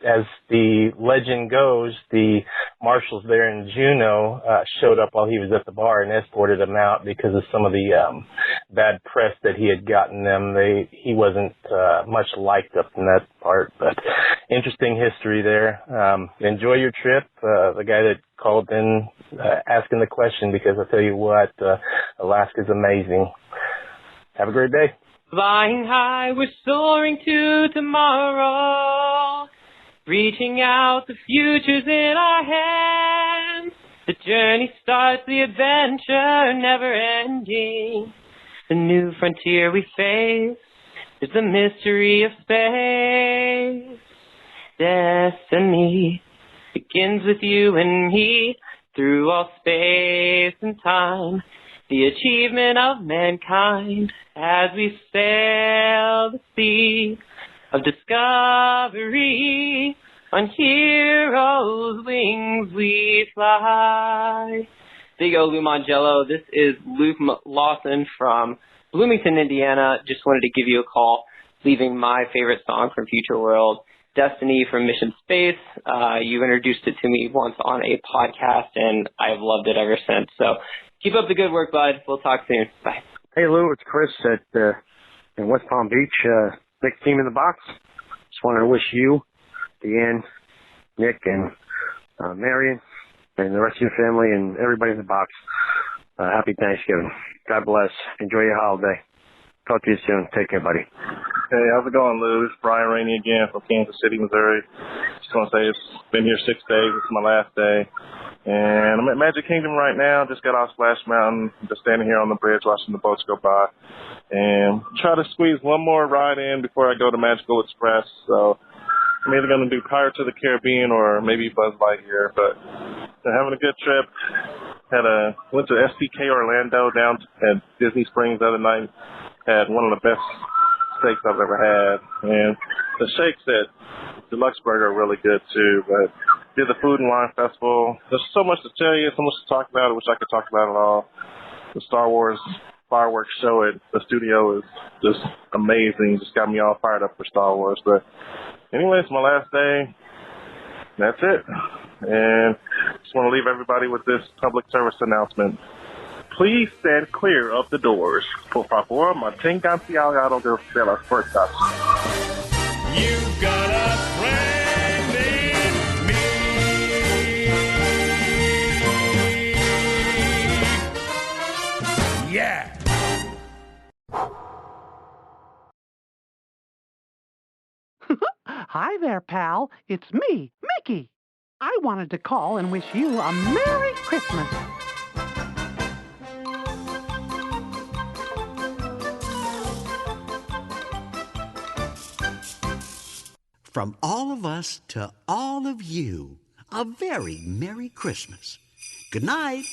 as the legend goes, the marshals there in Juneau showed up while he was at the bar and escorted him out because of some of the bad press that he had gotten them. He wasn't much liked up in that part, but interesting history there. Enjoy your trip. The guy that called in asking the question, because I tell you what, Alaska's amazing. Have a great day. Flying high, we're soaring to tomorrow. Reaching out, the future's in our hands. The journey starts, the adventure never ending. The new frontier we face is the mystery of space. Destiny begins with you and me through all space and time. The achievement of mankind as we sail the sea of discovery. On heroes' wings we fly. Big O Lou Mangello, this is Luke Lawson from Bloomington, Indiana. Just wanted to give you a call, leaving my favorite song from Future World, Destiny from Mission Space. You introduced it to me once on a podcast, and I've loved it ever since. So keep up the good work, bud. We'll talk soon. Bye. Hey, Lou, it's Chris in West Palm Beach. Next team in the box. Just wanted to wish you, Deanne, Nick, and Marion, and the rest of your family and everybody in the box, happy Thanksgiving. God bless. Enjoy your holiday. Talk to you soon. Take care, buddy. Hey, how's it going, Lou? It's Brian Rainey again from Kansas City, Missouri. Just want to say it's been here 6 days. It's my last day. And I'm at Magic Kingdom right now. Just got off Splash Mountain. Just standing here on the bridge watching the boats go by. And try to squeeze one more ride in before I go to Magical Express. So I'm either going to do Pirates of the Caribbean or maybe Buzz Lightyear. But they're having a good trip. Went to STK Orlando down at Disney Springs the other night. Had one of the best steaks I've ever had. And the shakes at Deluxeburg are really good too. But did the Food and Wine Festival. There's so much to tell you, so much to talk about. I wish I could talk about it all. The Star Wars fireworks show at the studio is just amazing. Just got me all fired up for Star Wars. But anyway, it's my last day. That's it. And just want to leave everybody with this public service announcement. Please stand clear of the doors. Por favor, manténganse al lado de las puertas. You've got a friend in me. Yeah. Hi there, pal. It's me, Mickey. I wanted to call and wish you a Merry Christmas. From all of us to all of you, a very Merry Christmas. Good night.